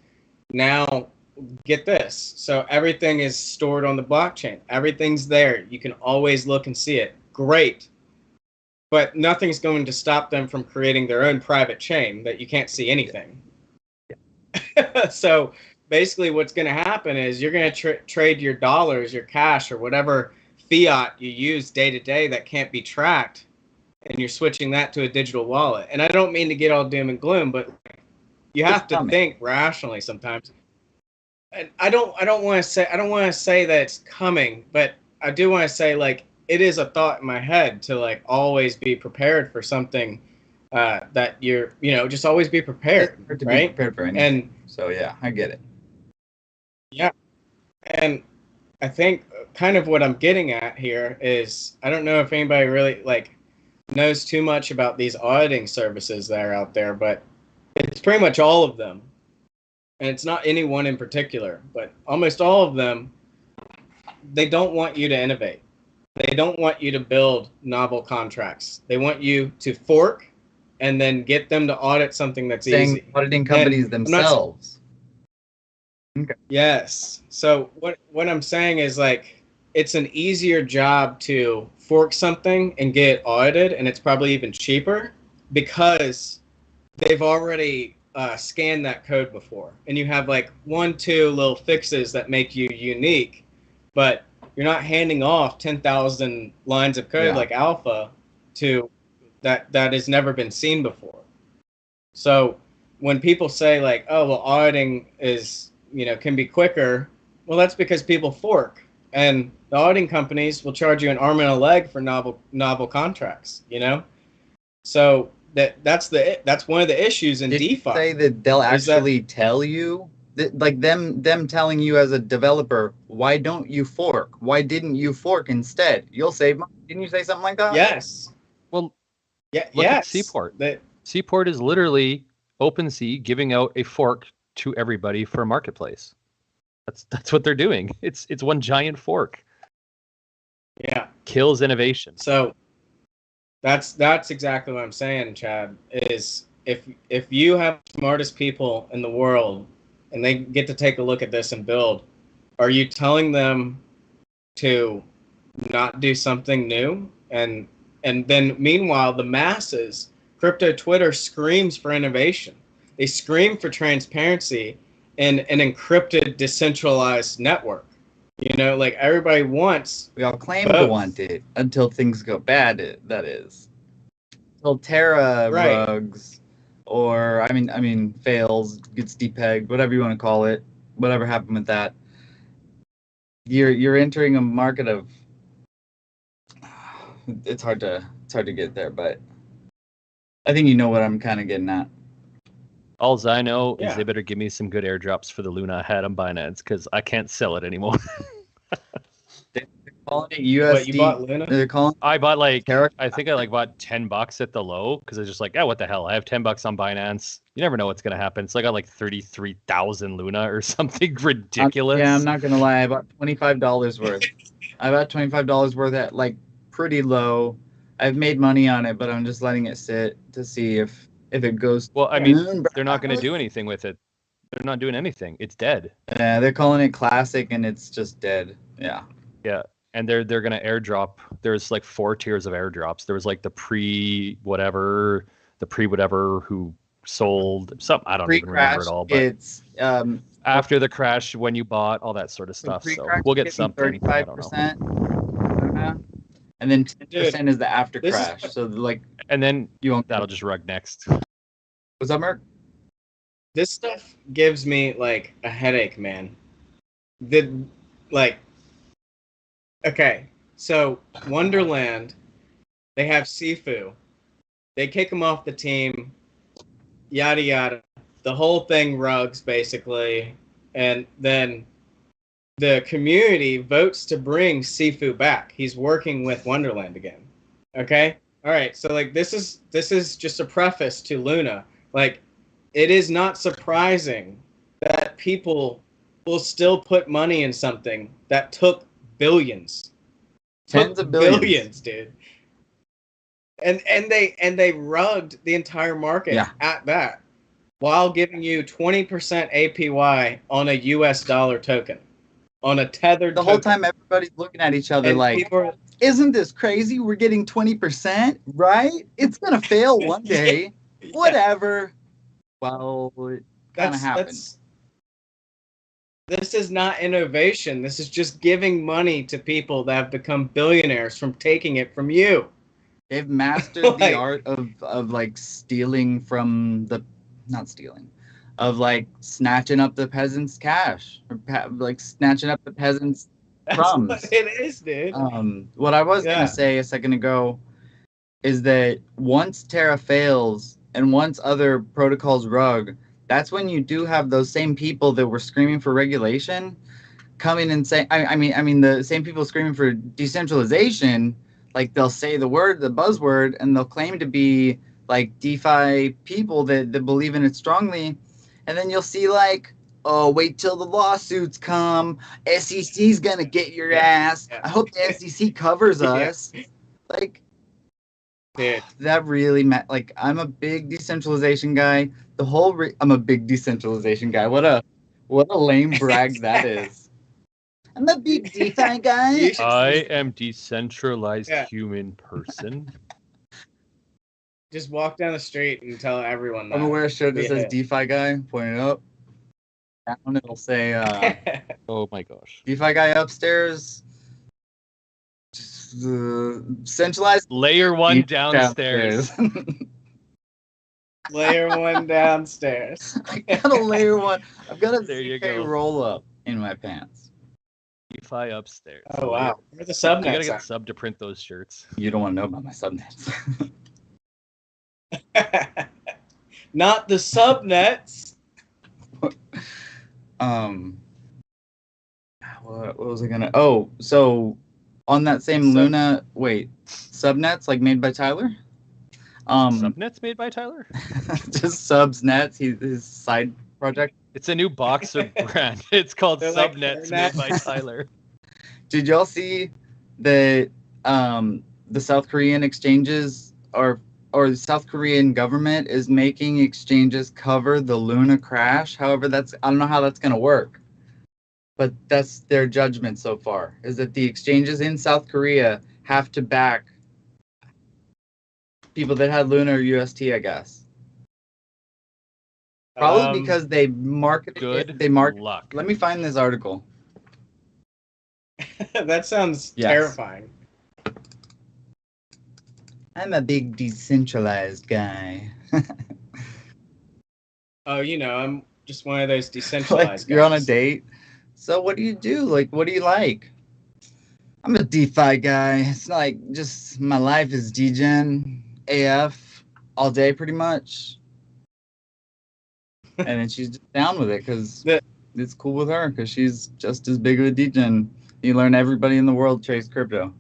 now, get this. So everything is stored on the blockchain. Everything's there. You can always look and see it. Great. But nothing's going to stop them from creating their own private chain that you can't see anything. Yeah. So basically what's going to happen is you're going to trade your dollars, your cash, or whatever fiat you use day to day that can't be tracked, and you're switching that to a digital wallet. And I don't mean to get all doom and gloom, but you have to think rationally sometimes. And I don't want to say that it's coming, but I do want to say, like, it is a thought in my head to, like, always be prepared for something that you're, just always be prepared, right? Be prepared for anything. And so, yeah, I get it. Yeah. And I think kind of what I'm getting at here is, I don't know if anybody really, knows too much about these auditing services that are out there, but it's pretty much all of them. And it's not any one in particular, but almost all of them, they don't want you to innovate. They don't want you to build novel contracts. They want you to fork and then get them to audit something that's easy. Auditing companies themselves. Okay. Yes. So what I'm saying is, like, it's an easier job to fork something and get it audited, and it's probably even cheaper because they've already scanned that code before, and you have like 1-2 little fixes that make you unique, but you're not handing off 10,000 lines of code like alpha to that has never been seen before. So when people say, like, oh, well, auditing is, can be quicker, well, that's because people fork, and the auditing companies will charge you an arm and a leg for novel contracts, So that's one of the issues in DeFi. Did you say that they'll actually tell you, like them telling you as a developer, why don't you fork? Why didn't you fork instead? You'll save money. Didn't you say something like that? Yes. Well, yeah. Look at Seaport. Seaport is literally OpenSea giving out a fork to everybody for a marketplace. That's what they're doing. It's one giant fork. Yeah. Kills innovation. So that's exactly what I'm saying, Chad, is if you have the smartest people in the world and they get to take a look at this and build, are you telling them to not do something new? And then meanwhile, the masses, crypto Twitter screams for innovation. They scream for transparency, in an encrypted, decentralized network. You know, like everybody wants. We all claim to both. want it until things go bad. That is, until Terra Right. rugs, or I mean, fails, gets depegged, whatever you want to call it. Whatever happened with that, you're entering a market of. It's hard to get there, but I think you know what I'm kind of getting at. All I know is Yeah. they better give me some good airdrops for the Luna I had on Binance because I can't sell it anymore. They're calling it USD. What, you bought Luna? They're calling I bought like Terra. I think I like bought $10 at the low because I was just like, oh, what the hell? I have $10 on Binance. You never know what's gonna happen. So I got like 33,000 Luna or something ridiculous. Yeah, I'm not gonna lie. I bought $25 worth. I bought $25 worth at like pretty low. I've made money on it, but I'm just letting it sit to see if it goes. Well, I mean, they're not gonna do anything with it. They're not doing anything. It's dead. Yeah, they're calling it classic, and it's just dead. Yeah. Yeah. And they're gonna airdrop. There's like 4 tiers of airdrops. There was like the pre whatever who sold some. I don't even remember it all. But it's after the crash, when you bought all that sort of stuff. So we'll get something. 35%, and then 10% is the after this crash. So like And then you won't. that'll just rug next. What's up, Merk? This stuff gives me like a headache, man. Okay, so Wonderland, they have Sifu. They kick him off the team, yada yada. The whole thing rugs basically, and then the community votes to bring Sifu back. He's working with Wonderland again. Okay? All right. So like this is just a preface to Luna. Like it is not surprising that people will still put money in something that took billions. Tens of billions, dude. And they rugged the entire market at that while giving you 20% APY on a US dollar token. On a tethered token. Whole time everybody's looking at each other like, isn't this crazy? We're getting 20%, right? It's gonna fail one day. Yeah. Whatever. Well, it kind of happens. This is not innovation. This is just giving money to people that have become billionaires from taking it from you. They've mastered the art of like stealing from not stealing, of like snatching up the peasants' cash, or like snatching up the peasants' crumbs. That's what it is, dude. What I was gonna say a second ago is that once Terra fails and once other protocols rug, that's when you do have those same people that were screaming for regulation coming and saying, I mean, the same people screaming for decentralization, like they'll say the buzzword, and they'll claim to be like DeFi people that believe in it strongly. And then you'll see like, oh, wait till the lawsuits come. SEC's going to get your ass. I hope the SEC covers us. Like, dude, that really like I'm a big decentralization guy. I'm a big decentralization guy. What a lame brag that is. I'm a big DeFi guy. I am decentralized human person. Just walk down the street and tell everyone that. I'm gonna wear a shirt that says DeFi guy, point it up. Down it'll say oh my gosh. DeFi guy upstairs. Centralized layer 1 downstairs. Layer 1 downstairs. I got a layer 1. I've got a CK roll up in my pants. DeFi upstairs. Oh wow. Where's the subnets? You gotta get the sub to print those shirts. You don't want to know about my subnets. Not the subnets. What was I gonna? Oh, so on that same Luna, wait, subnets like made by Tyler? Subnets made by Tyler? Just Subsnets, his side project. It's a new boxer brand. It's called Subnets made by Tyler. Did y'all see that the South Korean exchanges or the South Korean government is making exchanges cover the Luna crash? However, I don't know how that's gonna work. But that's their judgment so far, is that the exchanges in South Korea have to back people that had Luna or UST, I guess. Probably because they marketed Good it. They market. luck. Let me find this article. That sounds Yes. terrifying. I'm a big decentralized guy. Oh, I'm just one of those Like, decentralized you're on a guys. date. So what do you do? Like, what do you like? I'm a DeFi guy. It's not like just my life is degen AF all day pretty much. And then she's just down with it because it's cool with her because she's just as big of a degen. You learn everybody in the world trades crypto.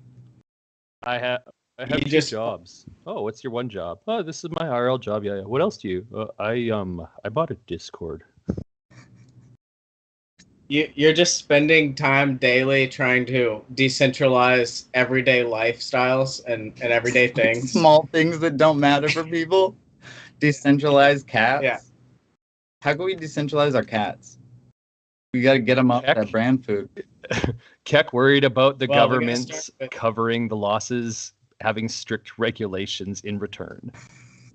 I have You two just- jobs. Oh, what's your one job? Oh, this is my IRL job. Yeah. What else do you? I bought a Discord. You're just spending time daily trying to decentralize everyday lifestyles and everyday things. Small things that don't matter for people. Decentralized cats. Yeah. How can we decentralize our cats? We got to get them off Heck. that brand food. Keck worried about the Well, we're gonna governments start with- covering the losses, having strict regulations in return.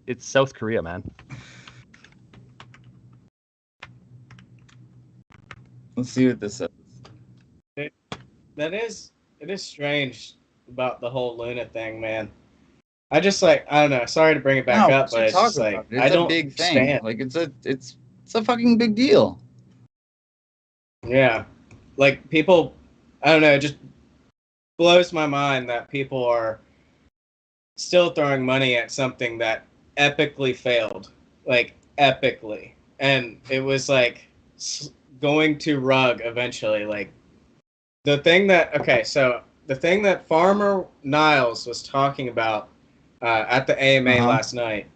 It's South Korea, man. Let's see what this says. It is strange about the whole Luna thing, man. I don't know. Sorry to bring it back up, but it's just like It's I don't a big thing. understand. Like it's a fucking big deal. Yeah, like people, I don't know. It just blows my mind that people are still throwing money at something that epically failed, like epically, and it was like going to rug eventually. Like the thing that Farmer Niles was talking about at the AMA last night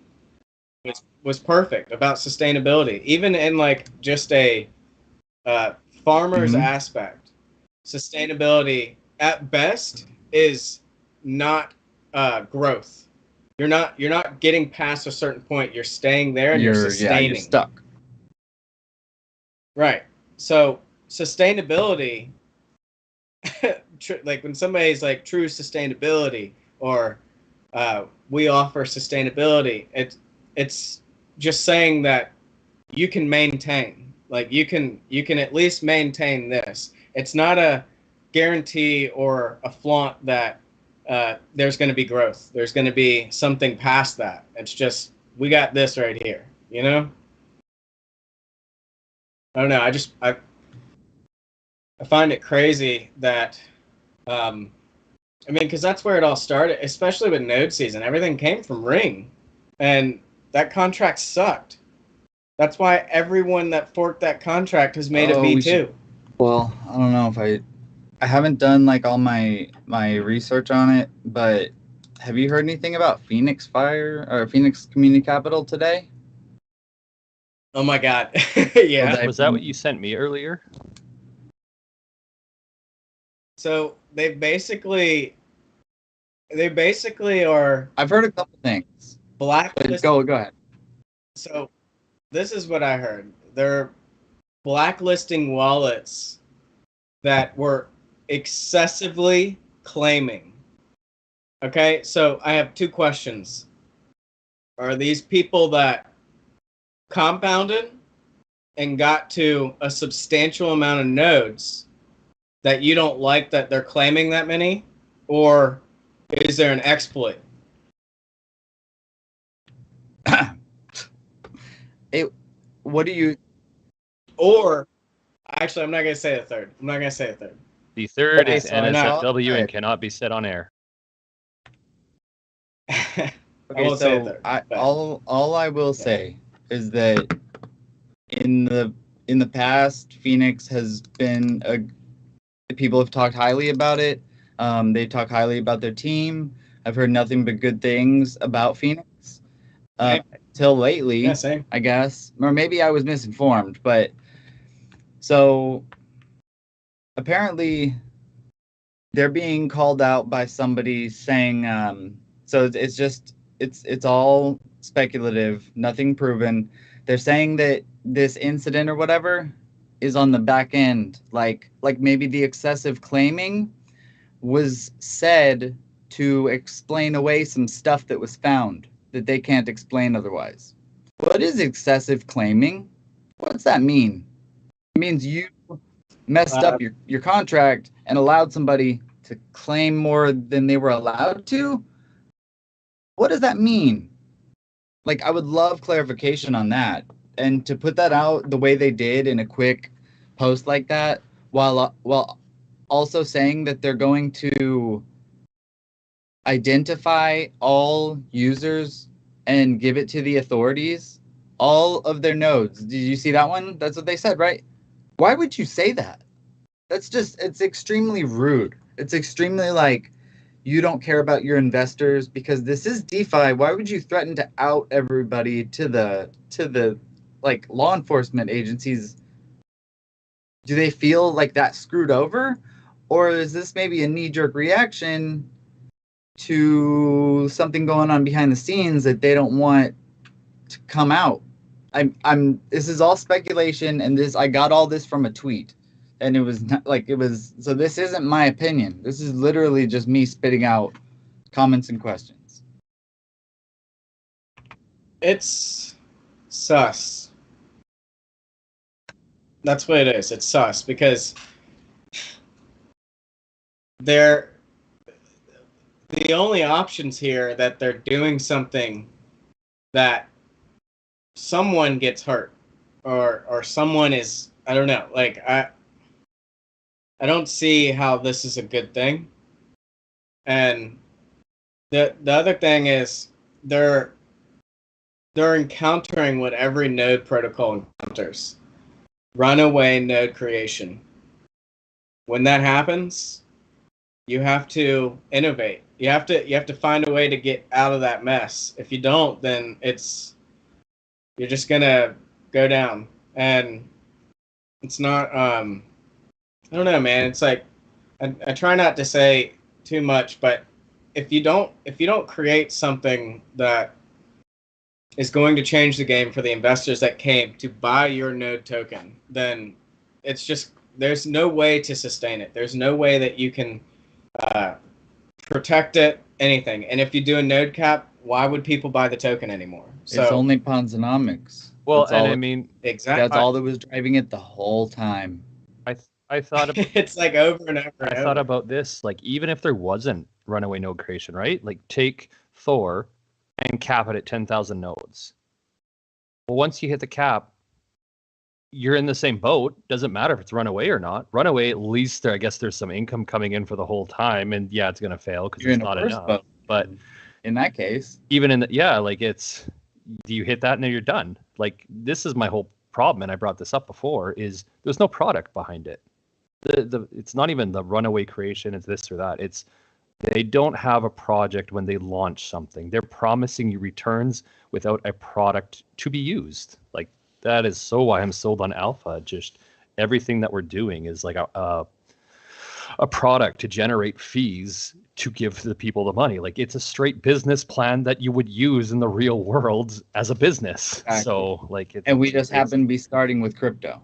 was perfect about sustainability, even in like just a farmer's aspect. Sustainability at best is not growth. You're not getting past a certain point. You're staying there and you're sustaining. You're stuck. Right. So sustainability, like when somebody's like true sustainability or we offer sustainability, it's just saying that you can maintain. Like you can at least maintain this. It's not a guarantee or a flaunt that there's going to be growth. There's going to be something past that. It's just we got this right here. You know. I don't know. I find it crazy that, because that's where it all started, especially with node season. Everything came from Ring, and that contract sucked. That's why everyone that forked that contract has made a V2. Well, I don't know if I haven't done like all my research on it, but have you heard anything about Phoenix Fire or Phoenix Community Capital today? Oh my God. Yeah. Was that what you sent me earlier? So they basically are I've heard a couple things. blacklisted. Go ahead. So this is what I heard. They're blacklisting wallets that were excessively claiming. Okay, so I have two questions. Are these people that compounded and got to a substantial amount of nodes that you don't like that they're claiming that many? Or is there an exploit? What do you... Or, actually, I'm not going to say the third. The third is so now- NSFW and cannot be said on air. I Okay, won't say a so third, but- all I will say is that in the past, Phoenix has been people have talked highly about it. They talk highly about their team. I've heard nothing but good things about Phoenix. Till lately, Yeah, same. I guess, or maybe I was misinformed. But so apparently, they're being called out by somebody saying. So it's all speculative, nothing proven. They're saying that this incident or whatever is on the back end, like maybe the excessive claiming was said to explain away some stuff that was found that they can't explain otherwise. What is excessive claiming? What's that mean? It means you messed up your contract and allowed somebody to claim more than they were allowed to? What does that mean? Like, I would love clarification on that. And to put that out the way they did in a quick post like that, while also saying that they're going to identify all users and give it to the authorities, all of their nodes. Did you see that one? That's what they said, right? Why would you say that? It's extremely rude. It's extremely like, you don't care about your investors because this is DeFi. Why would you threaten to out everybody to the like law enforcement agencies? Do they feel like that screwed over? Or is this maybe a knee-jerk reaction to something going on behind the scenes that they don't want to come out? I'm this is all speculation, and I got all this from a tweet. And it was not like it was, so this isn't my opinion. This is literally just me spitting out comments and questions. It's sus. That's what it is. It's sus because the only options here that they're doing something that someone gets hurt or someone is, I don't know, like I don't see how this is a good thing. And the other thing is they're encountering what every node protocol encounters. Runaway node creation. When that happens, you have to innovate. You have to find a way to get out of that mess. If you don't, then you're just gonna go down. And it's not I don't know, man. It's like I try not to say too much, but if you don't create something that is going to change the game for the investors that came to buy your node token, then it's just, there's no way to sustain it. There's no way that you can protect it, anything. And if you do a node cap, why would people buy the token anymore? So it's only Ponzonomics. Well, and I mean, exactly. That's all that was driving it the whole time. I thought about, it's like over and over. I thought about this, like, even if there wasn't runaway node creation, right? Like, take Thor and cap it at 10,000 nodes. Well, once you hit the cap, you're in the same boat. Doesn't matter if it's runaway or not. Runaway, at least I guess there's some income coming in for the whole time, and yeah, it's gonna fail because it's not enough. Boat. But in that case, even in like it's, do you hit that and then you're done? Like, this is my whole problem, and I brought this up before, is there's no product behind it. It's not even the runaway creation, it's this or that. It's, they don't have a project when they launch something. They're promising you returns without a product to be used. Like, that is so why I'm sold on alpha. Just everything that we're doing is like a product to generate fees to give the people the money. Like, it's a straight business plan that you would use in the real world as a business. Exactly. So like, and we just happen to be starting with crypto.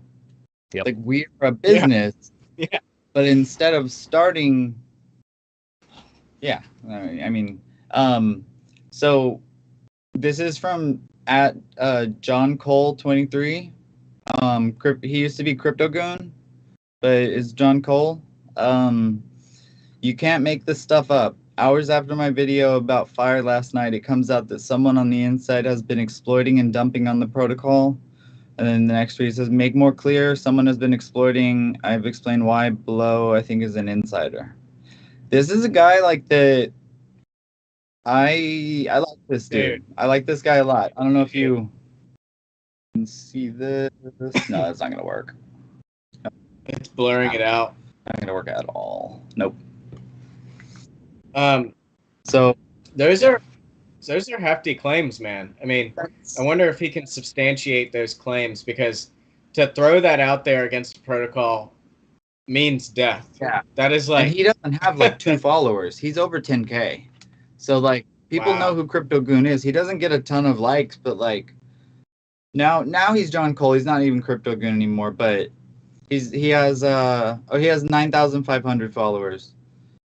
Yep. Like, we're a business, yeah. But instead of starting, yeah, I mean, so this is from at John Cole 23. He used to be Crypto Goon, but it's John Cole. You can't make this stuff up. Hours after my video about fire last night, it comes out that someone on the inside has been exploiting and dumping on the protocol. And then the next tweet says, make more clear, someone has been exploiting. I've explained why below, I think is an insider. This is a guy like that. I like this dude. I like this guy a lot. I don't know if you can see this. No, that's not going to work. It's blurring it out. Not going to work at all. Nope. So those are hefty claims, man. I mean, I wonder if he can substantiate those claims, because to throw that out there against the protocol means death. Yeah. That is like... And he doesn't have like 2 followers. He's over 10K. So like, people know who Crypto Goon is. He doesn't get a ton of likes, but like, now he's John Cole. He's not even Crypto Goon anymore, but he has 9,500 followers.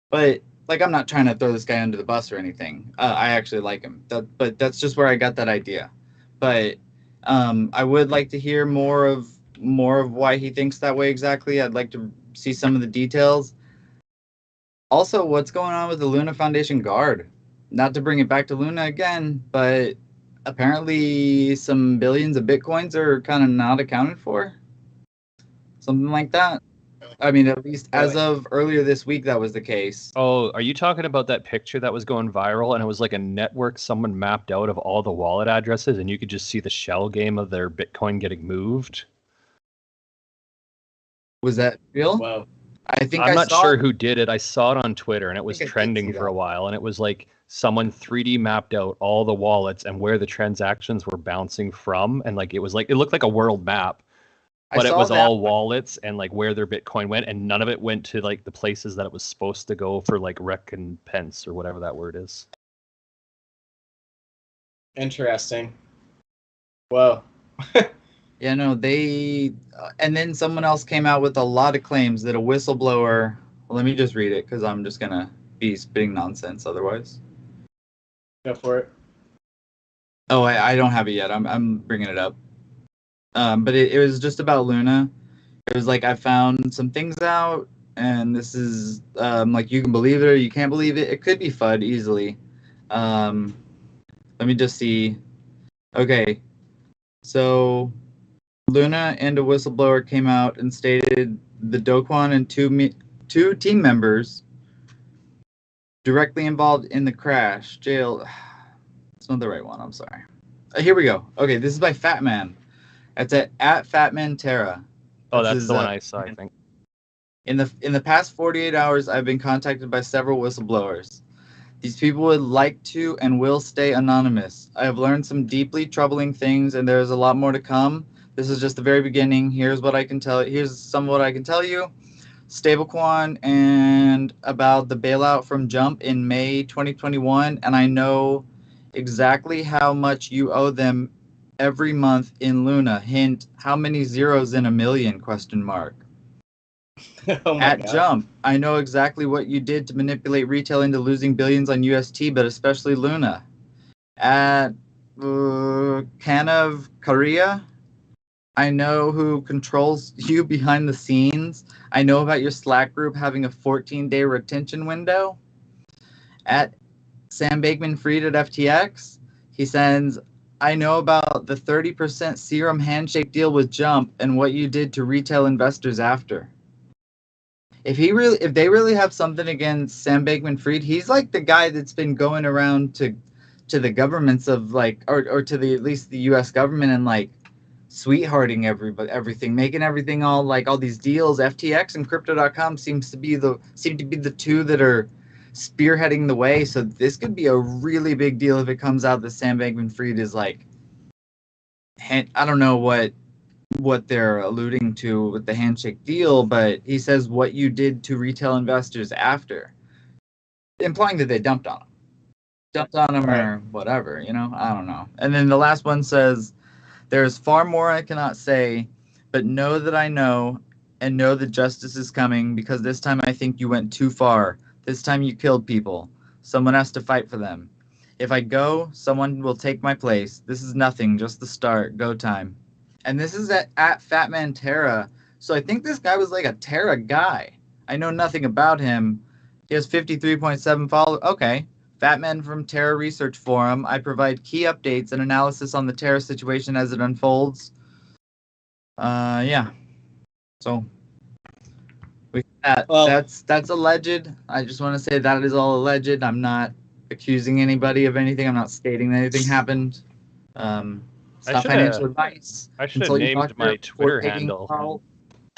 But like, I'm not trying to throw this guy under the bus or anything. I actually like him. But that's just where I got that idea. But I would like to hear more of why he thinks that way exactly. I'd like to see some of the details. Also, what's going on with the Luna Foundation guard? Not to bring it back to Luna again, but apparently some billions of bitcoins are kind of not accounted for. Something like that. I mean, at least as of earlier this week, that was the case. Oh, are you talking about that picture that was going viral and it was like a network someone mapped out of all the wallet addresses and you could just see the shell game of their Bitcoin getting moved? Was that real? Well, I'm not sure who did it. I saw it on Twitter and it was trending for a while, and it was like someone 3D mapped out all the wallets and where the transactions were bouncing from, and like it looked like a world map, but it was all wallets and like where their Bitcoin went, and none of it went to like the places that it was supposed to go for like recompense or whatever that word is. Interesting. Well. Yeah, no, and then someone else came out with a lot of claims that a whistleblower. Well, let me just read it because I'm just gonna be spitting nonsense otherwise. Go for it. Oh, I don't have it yet. I'm bringing it up. But it was just about Luna. It was like I found some things out, and this is like you can believe it or you can't believe it. It could be FUD easily. Let me just see. Okay, so Luna and a whistleblower came out and stated the Do Kwon and two team members directly involved in the crash. Jail. It's not the right one. I'm sorry. Here we go. Okay, this is by Fatman. That's at Fatman Terra. Oh, that's the one I saw, I think. In the past 48 hours, I've been contacted by several whistleblowers. These people would like to and will stay anonymous. I have learned some deeply troubling things, and there is a lot more to come. This is just the very beginning. Here's what I can tell. Here's some of what I can tell you. Stablecoin and about the bailout from Jump in May 2021, and I know exactly how much you owe them every month in Luna. Hint: how many zeros in a million? Question mark. Oh At God. Jump, I know exactly what you did to manipulate retail into losing billions on UST, but especially Luna. At Kanav Korea, I know who controls you behind the scenes. I know about your Slack group having a 14-day retention window. At Sam Bankman-Fried at FTX, he sends, I know about the 30% serum handshake deal with Jump and what you did to retail investors after. If they really have something against Sam Bankman-Fried, he's like the guy that's been going around to the governments of like, or to the at least the U.S. government and like sweethearting everything, making everything all like all these deals. FTX and Crypto.com seem to be the two that are spearheading the way. So this could be a really big deal if it comes out that Sam Bankman-Fried is like, I don't know what they're alluding to with the handshake deal, but he says what you did to retail investors after, implying that they dumped on him or whatever, I don't know. And then the last one says, there is far more I cannot say, but know that I know and know that justice is coming, because this time I think you went too far. This time you killed people. Someone has to fight for them. If I go, someone will take my place. This is nothing, just the start. Go time. And this is at Fatman Terra. So I think this guy was like a Terra guy. I know nothing about him. He has 53.7 followers. Okay. Fatman from Terra Research Forum. I provide key updates and analysis on the Terra situation as it unfolds. Yeah. So that's alleged. I just want to say that is all alleged. I'm not accusing anybody of anything. I'm not stating that anything happened. It's not financial advice. I should have named my Twitter handle.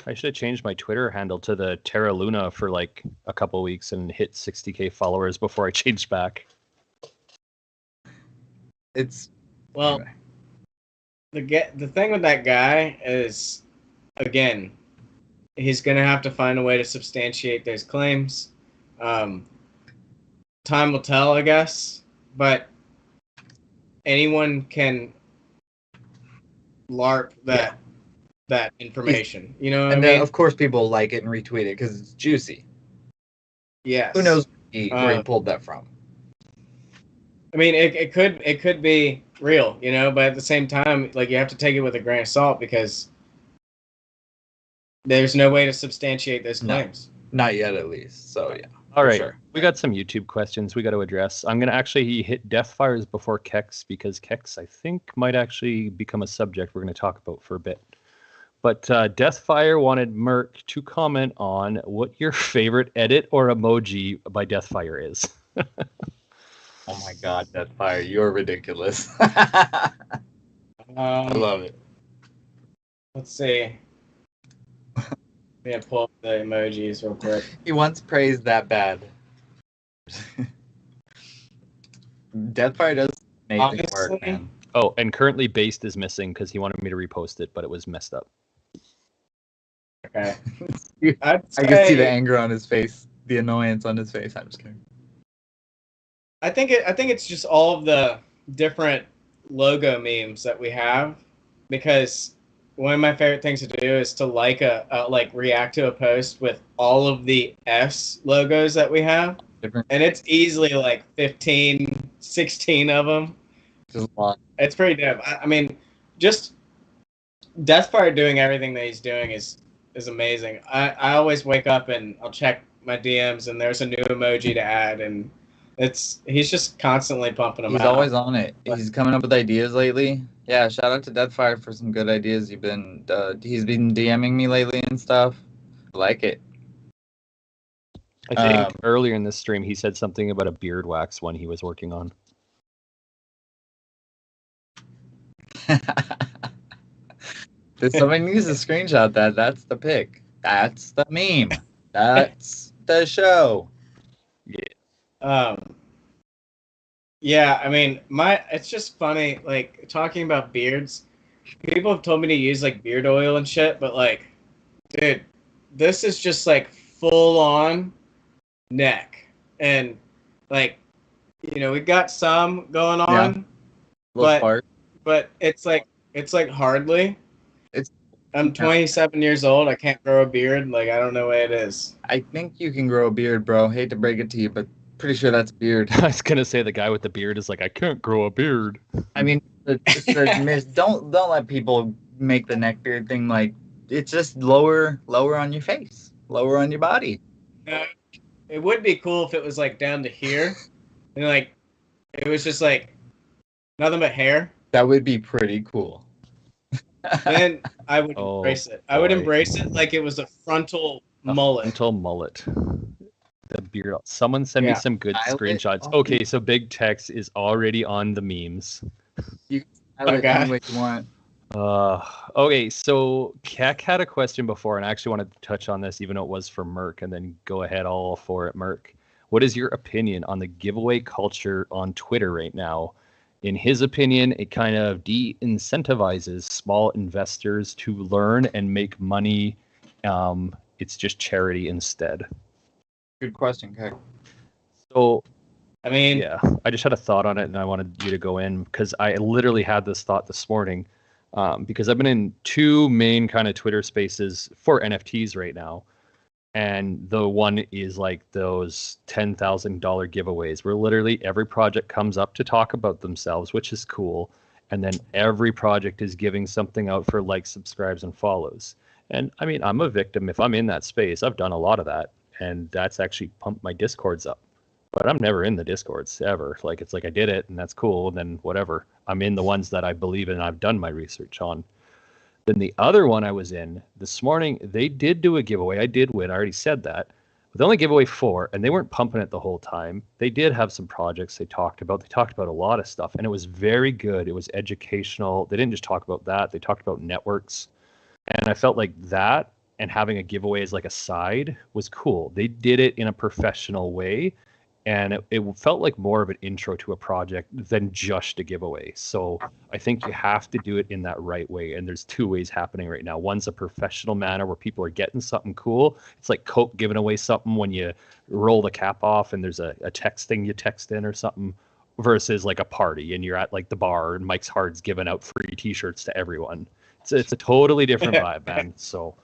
I should have changed my Twitter handle to the Terra Luna for like a couple weeks and hit 60K followers before I changed back. It's anyway. The thing with that guy is, again, he's gonna have to find a way to substantiate those claims. Time will tell, I guess, but anyone can LARP that information. You know what I mean? Of course, people like it and retweet it because it's juicy. Yes. Who knows where he pulled that from? I mean, it could be real, you know, but at the same time, like you have to take it with a grain of salt because there's no way to substantiate those No. claims. Not yet, at least. So yeah. All right, sure. we got some YouTube questions we got to address. I'm gonna actually hit Deathfires before Kex because Kex I think might actually become a subject we're gonna talk about for a bit. But Deathfire wanted Merk to comment on what your favorite edit or emoji by Deathfire is. Oh my God, Deathfire, you're ridiculous. I love it. Let's see. Yeah, pull up the emojis real quick. He once praised that bad. Deathfire does amazing work, Honestly? man. Oh, and currently Based is missing because he wanted me to repost it, but it was messed up. Okay. I can see the anger on his face, the annoyance on his face. I'm just kidding. I think it's just all of the different logo memes that we have, because one of my favorite things to do is to like react to a post with all of the S logos that we have. And it's easily like 15, 16 of them. Just a lot. It's pretty dope. I mean, just Deathfire doing everything that he's doing is amazing. I always wake up and I'll check my DMs and there's a new emoji to add, and he's just constantly pumping them out. He's always on it. He's coming up with ideas lately. Yeah, shout out to Deathfire for some good ideas. He's been DMing me lately and stuff. I like it. I think earlier in this stream he said something about a beard wax one he was working on. If somebody needs to screenshot that, that's the pic. That's the meme. That's the show. Yeah. Yeah, I mean, it's just funny, like, talking about beards. People have told me to use, like, beard oil and shit, but, like, dude, this is just, like, full-on neck. And, like, you know, we got some going on, but it's, like, hardly. I'm 27 years old. I can't grow a beard. Like, I don't know what it is. I think you can grow a beard, bro. Hate to break it to you, but pretty sure that's beard. I was gonna say the guy with the beard is like, I can't grow a beard. I mean, don't let people make the neck beard thing like it's just lower on your face, lower on your body. It would be cool if it was like down to here, and like it was just like nothing but hair. That would be pretty cool. Then I would embrace it. I would embrace it like it was a frontal mullet. Frontal mullet. The beard. Someone send me some good screenshots. Okay, so Big Tex is already on the memes. You can any way you want. Okay, so Keck had a question before, and I actually wanted to touch on this, even though it was for Merk, and then go ahead all for it, Merk. What is your opinion on the giveaway culture on Twitter right now? In his opinion, it kind of de-incentivizes small investors to learn and make money. It's just charity instead. Good question, Keck. So, I mean, yeah, I just had a thought on it, and I wanted you to go in because I literally had this thought this morning. Because I've been in two main kind of Twitter spaces for NFTs right now. And the one is like those $10,000 giveaways where literally every project comes up to talk about themselves, which is cool. And then every project is giving something out for likes, subscribes, and follows. And I mean, I'm a victim. If I'm in that space, I've done a lot of that. And that's actually pumped my Discords up. But I'm never in the Discords ever. Like, it's like I did it and that's cool. And then whatever. I'm in the ones that I believe in and I've done my research on. Then the other one I was in this morning, they did do a giveaway. I did win. I already said that. But they only gave away 4, and they weren't pumping it the whole time. They did have some projects they talked about. They talked about a lot of stuff, and it was very good. It was educational. They didn't just talk about that. They talked about networks. And I felt like that and having a giveaway as like a side was cool. They did it in a professional way. And it felt like more of an intro to a project than just a giveaway. So I think you have to do it in that right way. And there's 2 ways happening right now. One's a professional manner where people are getting something cool. It's like Coke giving away something when you roll the cap off and there's a text thing you text in or something, versus like a party and you're at like the bar and Mike's Hard's giving out free T-shirts to everyone. It's a totally different vibe, man. So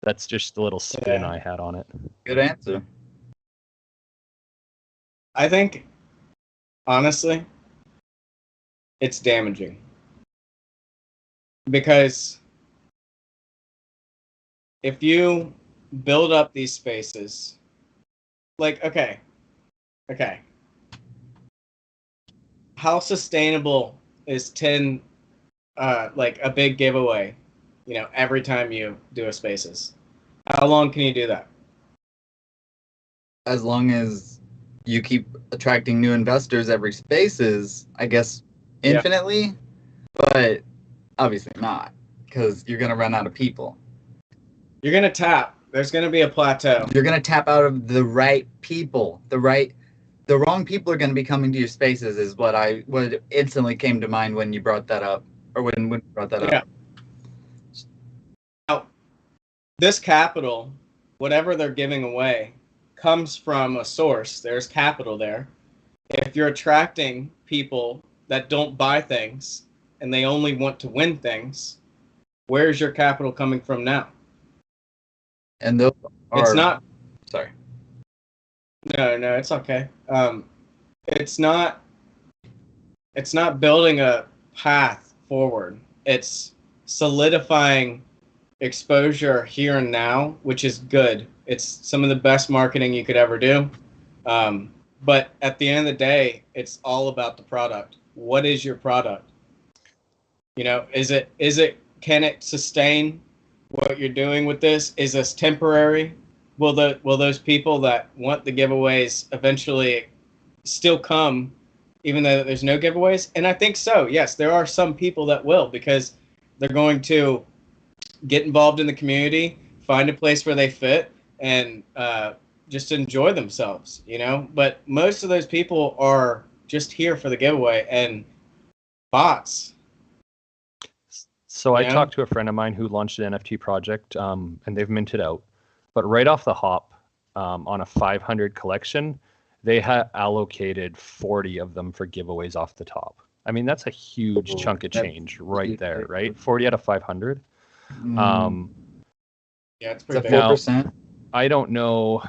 that's just a little spin I had on it. Good answer. I think, honestly, it's damaging. Because if you build up these spaces, like, okay, how sustainable is 10, like a big giveaway, every time you do a spaces? How long can you do that? As long as you keep attracting new investors every spaces, I guess Yeah. infinitely, but obviously not, because you're gonna run out of people. You're gonna tap. There's gonna be a plateau. You're gonna tap out of the right people. The wrong people are gonna be coming to your spaces is what instantly came to mind when you brought that up, or when you brought that Yeah. up. Now, this capital, whatever they're giving away, comes from a source. There's capital there. If you're attracting people that don't buy things and they only want to win things, where's your capital coming from now? And those are. It's not. Sorry. No, it's okay. It's not. It's not building a path forward. It's solidifying exposure here and now, which is good. It's some of the best marketing you could ever do. But at the end of the day, it's all about the product. What is your product? Can it sustain what you're doing with this? Is this temporary? Will those people that want the giveaways eventually still come, even though there's no giveaways? And I think so. Yes, there are some people that will, because they're going to get involved in the community, find a place where they fit, and just enjoy themselves, But most of those people are just here for the giveaway and bots. So I talked to a friend of mine who launched an NFT project, and they've minted out. But right off the hop, on a 500 collection, they had allocated 40 of them for giveaways off the top. I mean, that's a huge chunk of change right there, right? 40 out of 500. Yeah, it's pretty big. 4%. I don't know.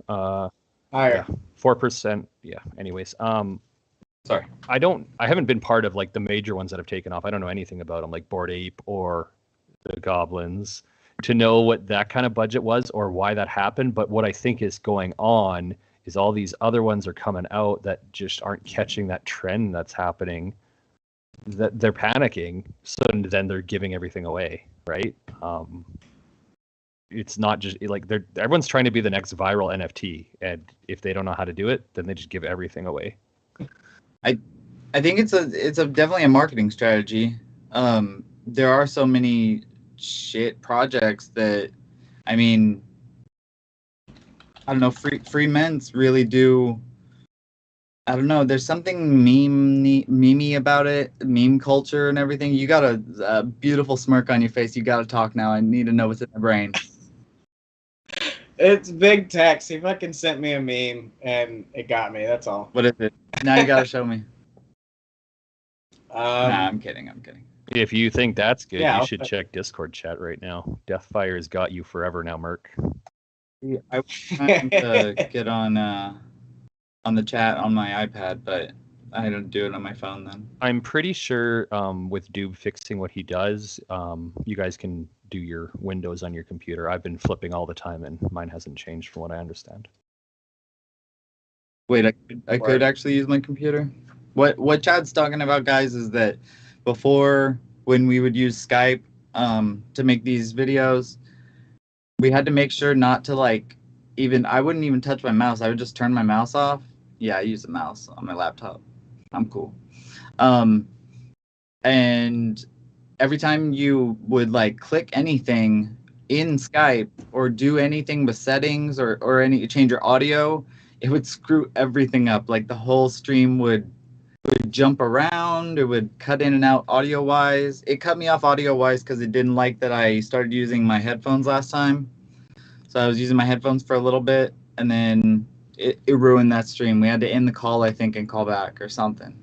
Higher. Yeah, 4%. Yeah. Anyways, Sorry. I haven't been part of like the major ones that have taken off. I don't know anything about them, like Bored Ape or the Goblins, to know what that kind of budget was or why that happened. But what I think is going on is all these other ones are coming out that just aren't catching that trend that's happening, that they're panicking. So then they're giving everything away, right? It's not just like everyone's trying to be the next viral NFT. And if they don't know how to do it, then they just give everything away. I think it's definitely a marketing strategy. There are so many shit projects that, I mean, I don't know, free men's really do. I don't know. There's something memey about it, meme culture and everything. You got a beautiful smirk on your face. You got to talk now. I need to know what's in my brain. It's big text. He fucking sent me a meme and it got me. That's all. What is it? Now you got to show me. Nah, I'm kidding. If you think that's good, Yeah, you should check Discord chat right now. Deathfire's got you forever now, Merk. I was trying to get on the chat on my iPad, but I don't do it on my phone then. I'm pretty sure with Doob fixing what he does, you guys can do your windows on your computer. I've been flipping all the time, and mine hasn't changed from what I understand. Wait, I could actually use my computer? What Chad's talking about, guys, is that before, when we would use Skype to make these videos, we had to make sure not to I wouldn't even touch my mouse. I would just turn my mouse off. Yeah, I use a mouse on my laptop. I'm cool. And every time you would click anything in Skype or do anything with settings or change your audio, it would screw everything up. Like the whole stream would jump around. It would cut in and out audio wise. It cut me off audio wise because it didn't like that I started using my headphones last time. So I was using my headphones for a little bit, and then it ruined that stream. We had to end the call, I think, and call back or something.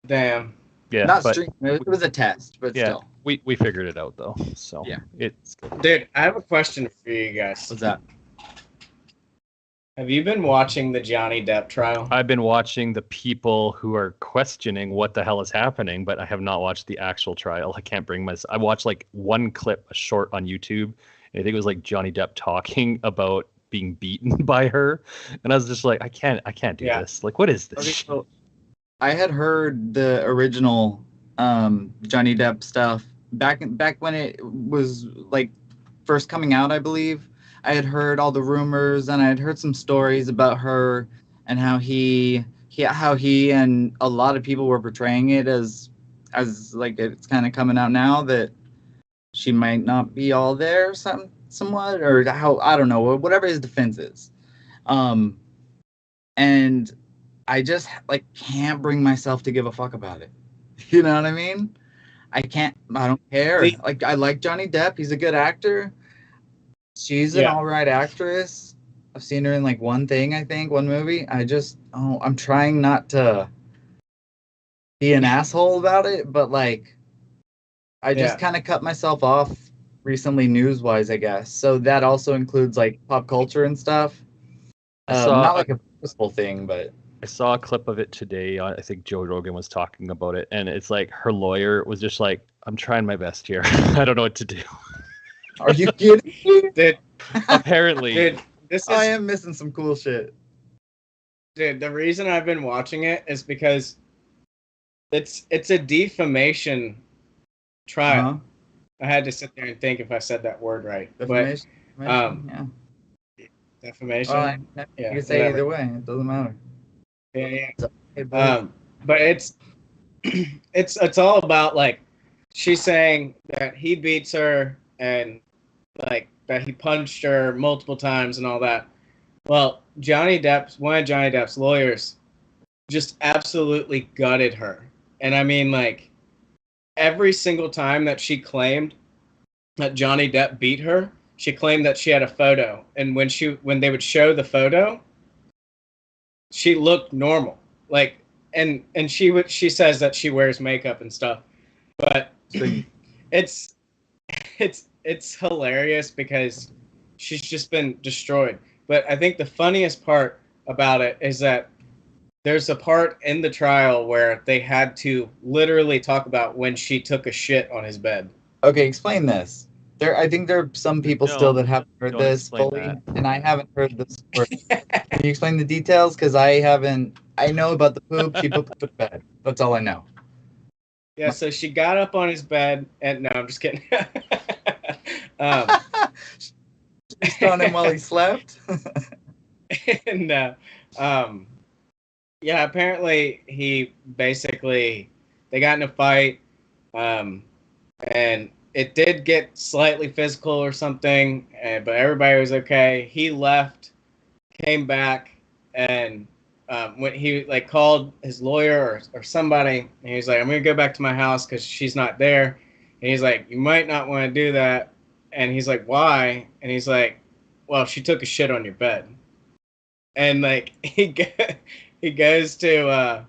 Damn. Yeah, not stream. It was a test, but yeah, still. We figured it out though. So yeah, it's good. Dude, I have a question for you guys. What's that? Have you been watching the Johnny Depp trial? I've been watching the people who are questioning what the hell is happening, but I have not watched the actual trial. I can't bring myself. I watched like one clip, a short on YouTube, and I think it was like Johnny Depp talking about being beaten by her, and I was just like, I can't do this. Like, what is this? Okay, so I had heard the original Johnny Depp stuff back when it was like first coming out, I believe. I had heard all the rumors and I had heard some stories about her and how he and a lot of people were portraying it as like it's kind of coming out now that she might not be all there somewhat, or how, I don't know, whatever his defense is. And I just like can't bring myself to give a fuck about it. You know what I mean? I don't care. Like, I like Johnny Depp. He's a good actor. She's an all right actress. I've seen her in like one movie. I'm trying not to be an asshole about it, but like, I just kind of cut myself off recently news-wise, I guess. So that also includes like pop culture and stuff. Not like a purposeful thing, but I saw a clip of it today. I think Joe Rogan was talking about it, and it's like her lawyer was just like, "I'm trying my best here. I don't know what to do." Are you kidding me? Dude, apparently, dude, I am missing some cool shit. Dude, the reason I've been watching it is because it's a defamation trial. Uh-huh. I had to sit there and think if I said that word right. Defamation. But defamation. Well, you can say either way. It doesn't matter. Yeah. But it's it's all about like she's saying that he beats her and like that he punched her multiple times and all that. Well, one of Johnny Depp's lawyers just absolutely gutted her. And I mean, like, every single time that she claimed that Johnny Depp beat her, she claimed that she had a photo. And when they would show the photo, she looked normal. Like, and she says that she wears makeup and stuff. But it's hilarious because she's just been destroyed. But I think the funniest part about it is that there's a part in the trial where they had to literally talk about when she took a shit on his bed. Okay, explain this. I think there are some people still that haven't heard this fully, and I haven't heard this. Can you explain the details? Because I haven't. I know about the poop. She pooped to bed. That's all I know. Yeah, so she got up on his bed, and no, I'm just kidding. She stoned him while he slept. And yeah, apparently they got in a fight, and it did get slightly physical or something, but everybody was okay. He left, came back, and when he like called his lawyer or somebody, and he was like, "I'm gonna go back to my house because she's not there." And he's like, "You might not want to do that." And he's like, "Why?" And he's like, "Well, she took a shit on your bed." And like he goes to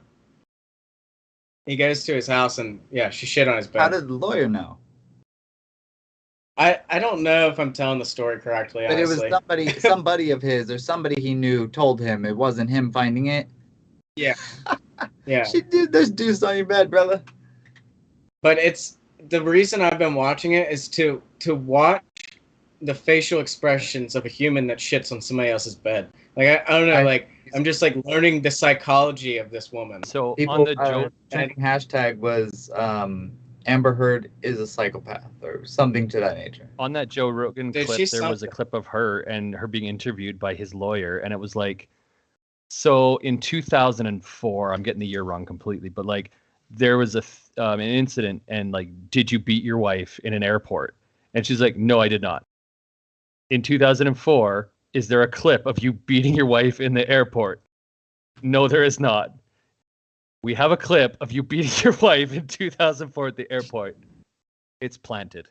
his house and yeah, she shit on his bed. How did the lawyer know? I don't know if I'm telling the story correctly, but honestly. It was somebody of his or somebody he knew told him. It wasn't him finding it. Yeah. Yeah. There's deuce on your bed, brother. But it's the reason I've been watching it is to watch the facial expressions of a human that shits on somebody else's bed. Like I don't know, like I'm just like learning the psychology of this woman. So people, on the trending hashtag was Amber Heard is a psychopath or something to that nature. On that Joe Rogan clip, there was a clip of her and her being interviewed by his lawyer, and it was like, so in 2004, I'm getting the year wrong completely, but like there was an incident, and like, did you beat your wife in an airport? And she's like, no, I did not. In 2004, is there a clip of you beating your wife in the airport? No, there is not. We have a clip of you beating your wife in 2004 at the airport. It's planted.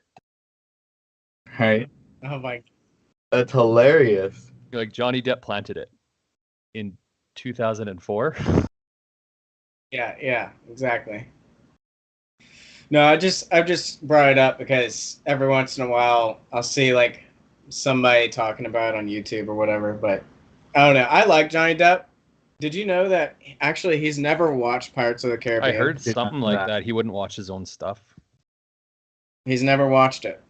Right. Oh my. That's hilarious. Like Johnny Depp planted it in 2004. Yeah, exactly. No, I just brought it up because every once in a while I'll see like somebody talking about it on YouTube or whatever, but I don't know. I like Johnny Depp. Did you know that actually he's never watched Pirates of the I Caribbean? heard Did not something know like that. that. He wouldn't watch his own stuff. He's never watched it.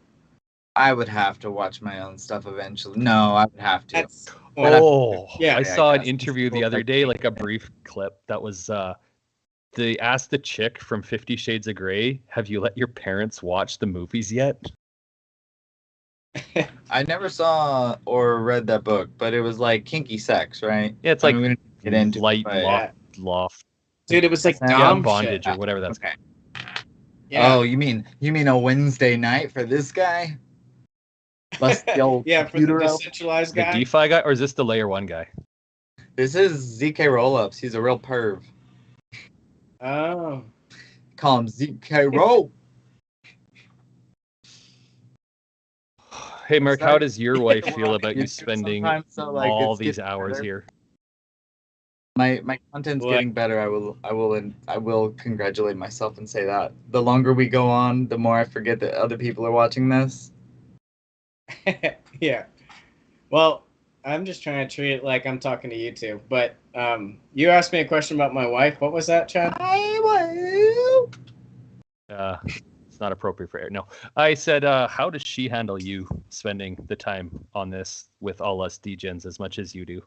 I would have to watch my own stuff eventually. No, I would have to. That's Oh, Yeah, I I saw an guess. interview the other day, like a brief clip that was they asked the chick from 50 Shades of Grey, have you let your parents watch the movies yet? I never saw or read that book, but it was like kinky sex, right? Yeah, it's I like mean, we didn't get into light it, but- Yeah. loft. dude, it was like Yeah, Yeah, dom bondage shit. or whatever that's Okay. Yeah. Oh, you mean a Wednesday night for this guy? Bust the old Yeah, for the computer out. decentralized the guy. DeFi guy, or is this the layer 1 guy? This is ZK Rollups. He's a real perv. Oh. Call him ZK Roll. Hey, Mark, how Sorry. does your wife feel Well, about you YouTube spending sometimes, so, like, all it's these getting hours better. here? My content's What? getting better. I will congratulate myself and say that. The longer we go on, the more I forget that other people are watching this. Yeah. Well, I'm just trying to treat it like I'm talking to you two. But you asked me a question about my wife. What was that, Chad? I will. It's not appropriate for air. No, I said, how does she handle you spending the time on this with all us degens as much as you do?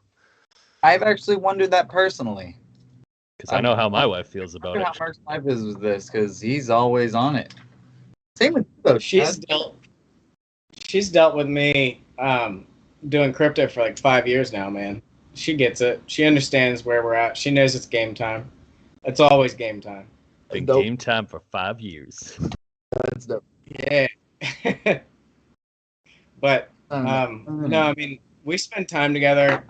I've actually wondered that personally. Because I know how my wife feels I about wonder it. how Mark's life is with this, because he's always on it. Same with you, though, She's Chad. dealt with me doing crypto for like 5 years now, man. She gets it. She understands where we're at. She knows it's game time. It's always game time. Been Dope. game time for 5 years. That's dope. Yeah. But no, I mean, we spend time together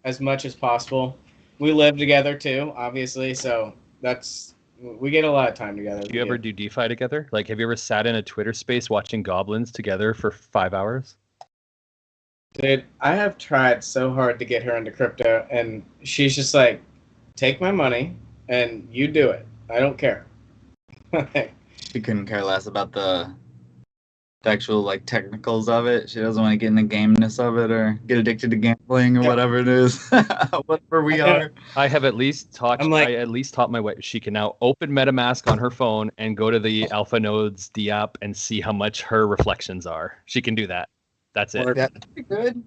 as much as possible. We live together too, obviously, so we get a lot of time together. Do you ever do DeFi together? Like, have you ever sat in a Twitter space watching goblins together for 5 hours? Dude, I have tried so hard to get her into crypto, and she's just like, take my money and you do it. I don't care. She couldn't care less about the actual like technicals of it. She doesn't want to get in the gameness of it or get addicted to gambling or Yeah. whatever it is. Whatever we are. I have at least taught. I'm like- I at least taught my wife. She can now open MetaMask on her phone and go to the Alpha Nodes D app and see how much her reflections are. She can do that. That's it. That's pretty good.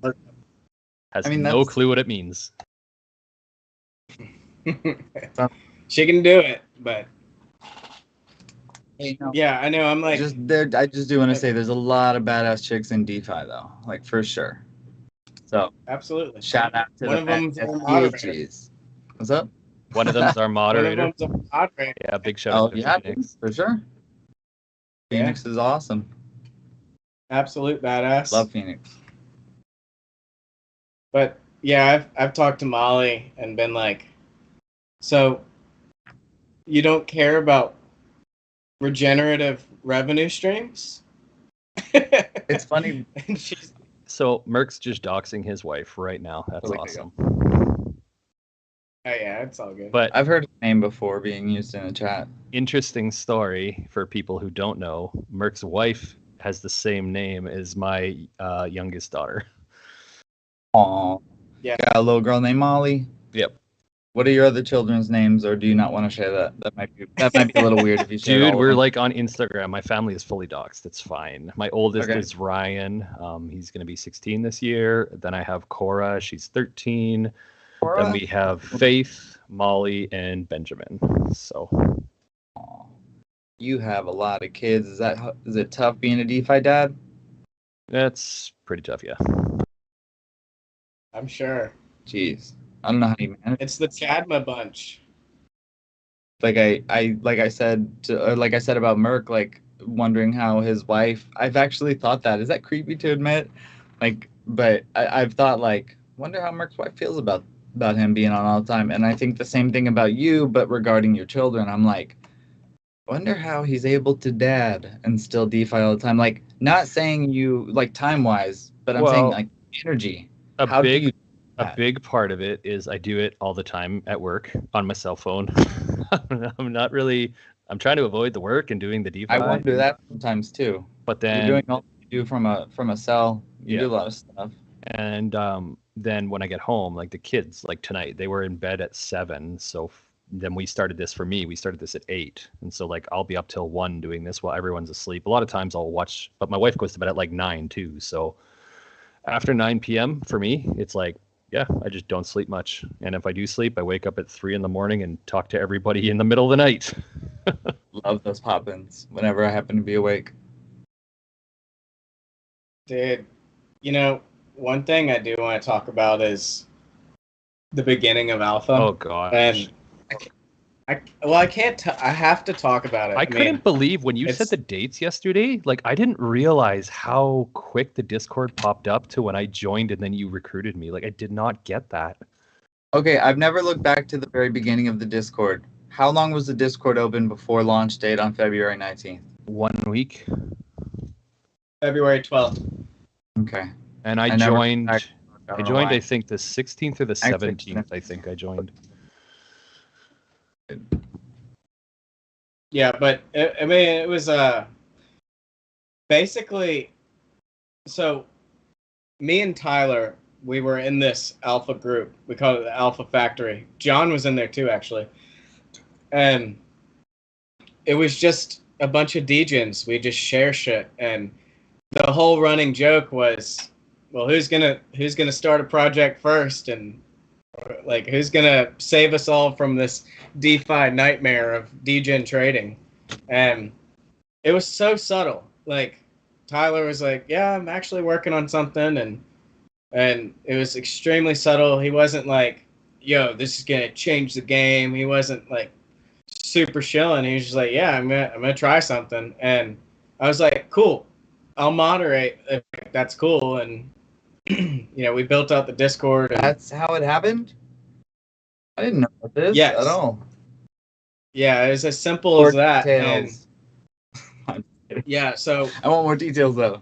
Has I mean, no that's- clue what it means. She can do it, but You know, yeah, I know. I'm like, I just do want to say there's a lot of badass chicks in DeFi though, like for sure. So absolutely. shout out to One the of them's men- our moderator. SPHGs. What's up? One of them's our One of moderator. them's a moderator. Yeah, big shout Oh out to yeah, Phoenix. for sure. Yeah. Phoenix is awesome. Absolute badass. Love Phoenix. But yeah, I've talked to Molly and been like, so you don't care about regenerative revenue streams? It's funny. And she's So Merk's just doxing his wife right now. That's There we awesome. oh yeah, it's all good. But I've heard his name before being used in a chat. interesting story for people who don't know. Merk's wife has the same name as my youngest daughter. Aw. Yeah. Got a little girl named Molly. Yep. What are your other children's names, or do you not want to share that? That might be a little weird if you share. Dude, we're like on Instagram. My family is fully doxxed. It's fine. My oldest Okay. is Ryan. He's going to be 16 this year. Then I have Cora. She's 13. Then we have Faith, Molly, and Benjamin. So You have a lot of kids. Is it tough being a DeFi dad? that's pretty tough, yeah. I'm sure. Jeez, I don't know how you manage. It's the Chadma bunch. Like I said about Merk, like wondering how his wife. I've actually thought that. Is that creepy to admit? Like, but I've thought like, wonder how Merk's wife feels about him being on all the time. And I think the same thing about you, but regarding your children, I'm like, wonder how he's able to dad and still DeFi all the time. Like, not saying you like time wise, but I'm saying Well, like energy. A How do big you? A big part of it is I do it all the time at work on my cell phone. I'm not really. I'm trying to avoid the work and doing the DeFi. I wonder that sometimes too. But then You're doing all you do from a cell. You Yeah. do a lot of stuff. and then when I get home, like the kids, like tonight, they were in bed at 7. So then we started this for me. We started this at 8. And so like I'll be up till 1 doing this while everyone's asleep. A lot of times I'll watch, but my wife goes to bed at like 9 too. So after 9 p.m. for me, it's like, yeah, I just don't sleep much. And if I do sleep, I wake up at 3 in the morning and talk to everybody in the middle of the night. Love those pop-ins whenever I happen to be awake. Dude, one thing I do want to talk about is the beginning of Alpha. Oh gosh. And I can't. I have to talk about it. I couldn't believe when you said the dates yesterday. Like, I didn't realize how quick the Discord popped up to when I joined, and then you recruited me. Like, I did not get that. Okay, I've never looked back to the very beginning of the Discord. How long was the Discord open before launch date on February 19th? 1 week. February 12th. Okay. And I joined. I think the 16th or the 17th. I think I joined. Yeah, but it was basically, so me and Tyler, we were in this Alpha group. We call it the Alpha Factory. John was in there too, actually. And it was just a bunch of DJs. We just share shit, and the whole running joke was, well, who's gonna start a project first, and like who's gonna save us all from this DeFi nightmare of degen trading. And it was so subtle. Like Tyler was like, yeah, I'm actually working on something, and it was extremely subtle. He wasn't like, yo, this is gonna change the game. He wasn't like super chilling. He was just like, yeah, I'm gonna try something. And I was like, cool, I'll moderate if that's cool. And we built out the Discord. And that's how it happened? I didn't know about this at all. Yeah, it was as simple as that. Details. Yeah, so I want more details though.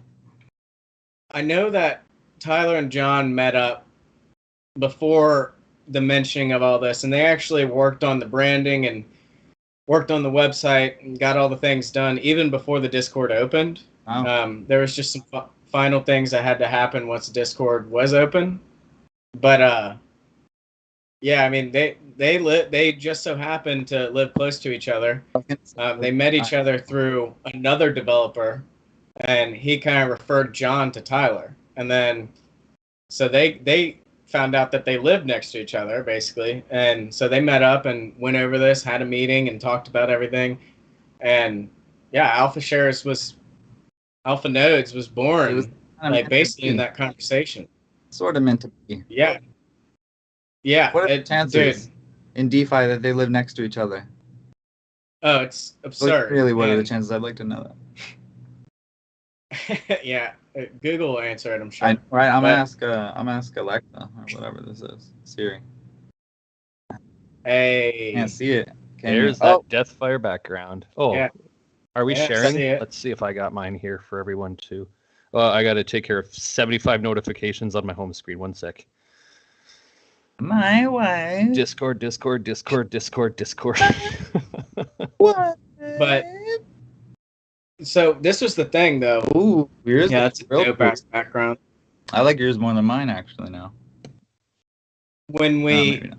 I know that Tyler and John met up before the mentioning of all this, and they actually worked on the branding and worked on the website and got all the things done even before the Discord opened. Oh. There was just some final things that had to happen once the Discord was open. But yeah, I mean, they just so happened to live close to each other. They met each other through another developer, and he kind of referred John to Tyler. And then, so they found out that they lived next to each other, basically. And so they met up and went over this, had a meeting, and talked about everything. And yeah, Alpha Nodes was born, like basically in that conversation. Sort of meant to be. Yeah. Yeah. What are the chances in DeFi that they live next to each other? Oh, it's absurd. Like, really, what are the chances? I'd like to know that. Yeah, Google will answer it, I'm sure. I'm gonna ask Alexa or whatever this is, Siri. Hey. Can't see it. There's that Deathfire background. Oh, yeah. Are we sharing? See Let's see if I got mine here for everyone too. Well, I got to take care of 75 notifications on my home screen. 1 sec. My wife. Discord. What? But so this was the thing, though. Ooh, yours. Yeah, that's a dope background. I like yours more than mine, actually. Now. When we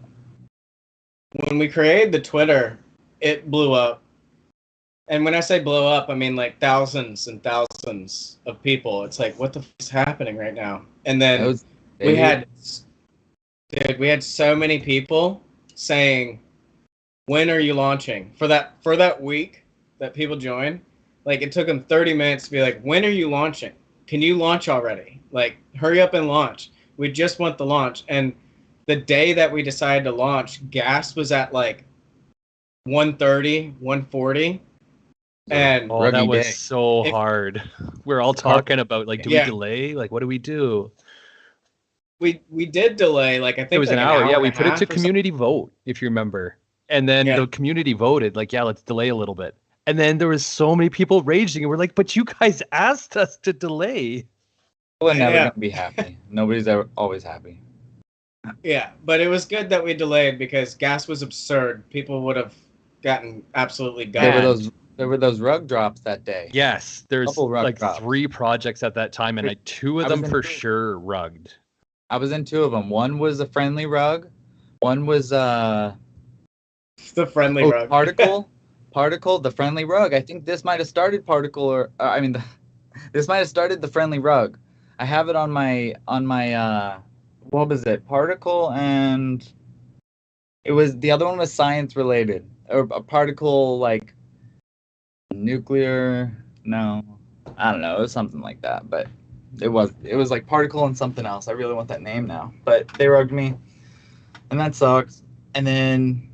created the Twitter, it blew up. And when I say blow up, I mean like thousands and thousands of people. It's like, what the f is happening right now? And then we had so many people saying, when are you launching? For that week that people joined, like it took them 30 minutes to be like, when are you launching? Can you launch already? Like, hurry up and launch. We just want the launch. And the day that we decided to launch, gas was at like 130, 140. And that was so hard. We're all talking about like, do we delay? Like, what do we do? We did delay. Like I think it was an hour. Yeah, we put it to community vote, if you remember. And then the community voted like, yeah, let's delay a little bit. And then there was so many people raging, and we're like, but you guys asked us to delay. We're never gonna be happy. Nobody's always happy. Yeah, but it was good that we delayed because gas was absurd. People would have gotten absolutely gutted. There were those rug drops that day. Yes, there's like 3 projects at that time, and 2 of them for sure rugged. I was in two of them. One was a friendly rug. One was The friendly rug. Particle, the friendly rug. I think this might have started Particle, or I mean, this might have started the friendly rug. I have it on my what was it? Particle, and it was the other one was science related, or a particle like nuclear. No, I don't know. It was something like that, but it was like particle and something else. I really want that name now, but they rugged me, and that sucks. And then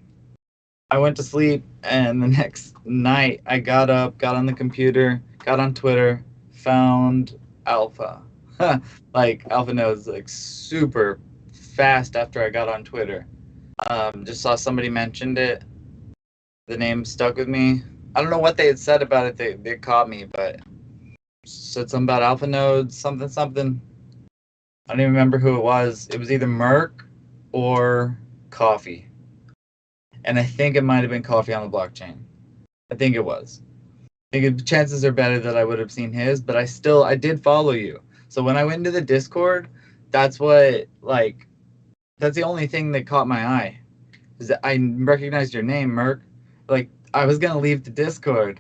I went to sleep, and the next night I got up, got on the computer, got on Twitter, found Alpha. Like Alpha knows like super fast after I got on Twitter. Just saw somebody mentioned it. The name stuck with me. I don't know what they had said about it. They caught me, but said something about Alpha nodes, something something. I don't even remember who it was. It was either MERK or Coffee. And I think it might have been Coffee on the blockchain. I think it was. I think the chances are better that I would have seen his, but I did follow you. So when I went into the Discord, that's what that's the only thing that caught my eye. Is that I recognized your name, Merk. Like I was gonna leave the Discord.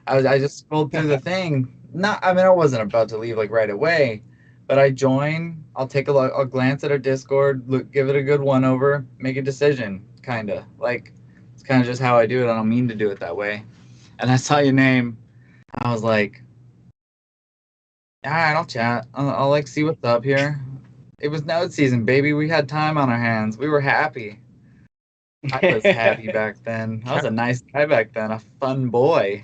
I just scrolled through the thing. I wasn't about to leave like right away, but I join. I'll take a glance at our Discord, give it a good one over, make a decision, kinda. Like it's kind of just how I do it. I don't mean to do it that way. And I saw your name. I was like, all right, I'll chat. I'll like see what's up here. It was node season, baby. We had time on our hands. We were happy. I was happy back then. I was a nice guy back then, a fun boy.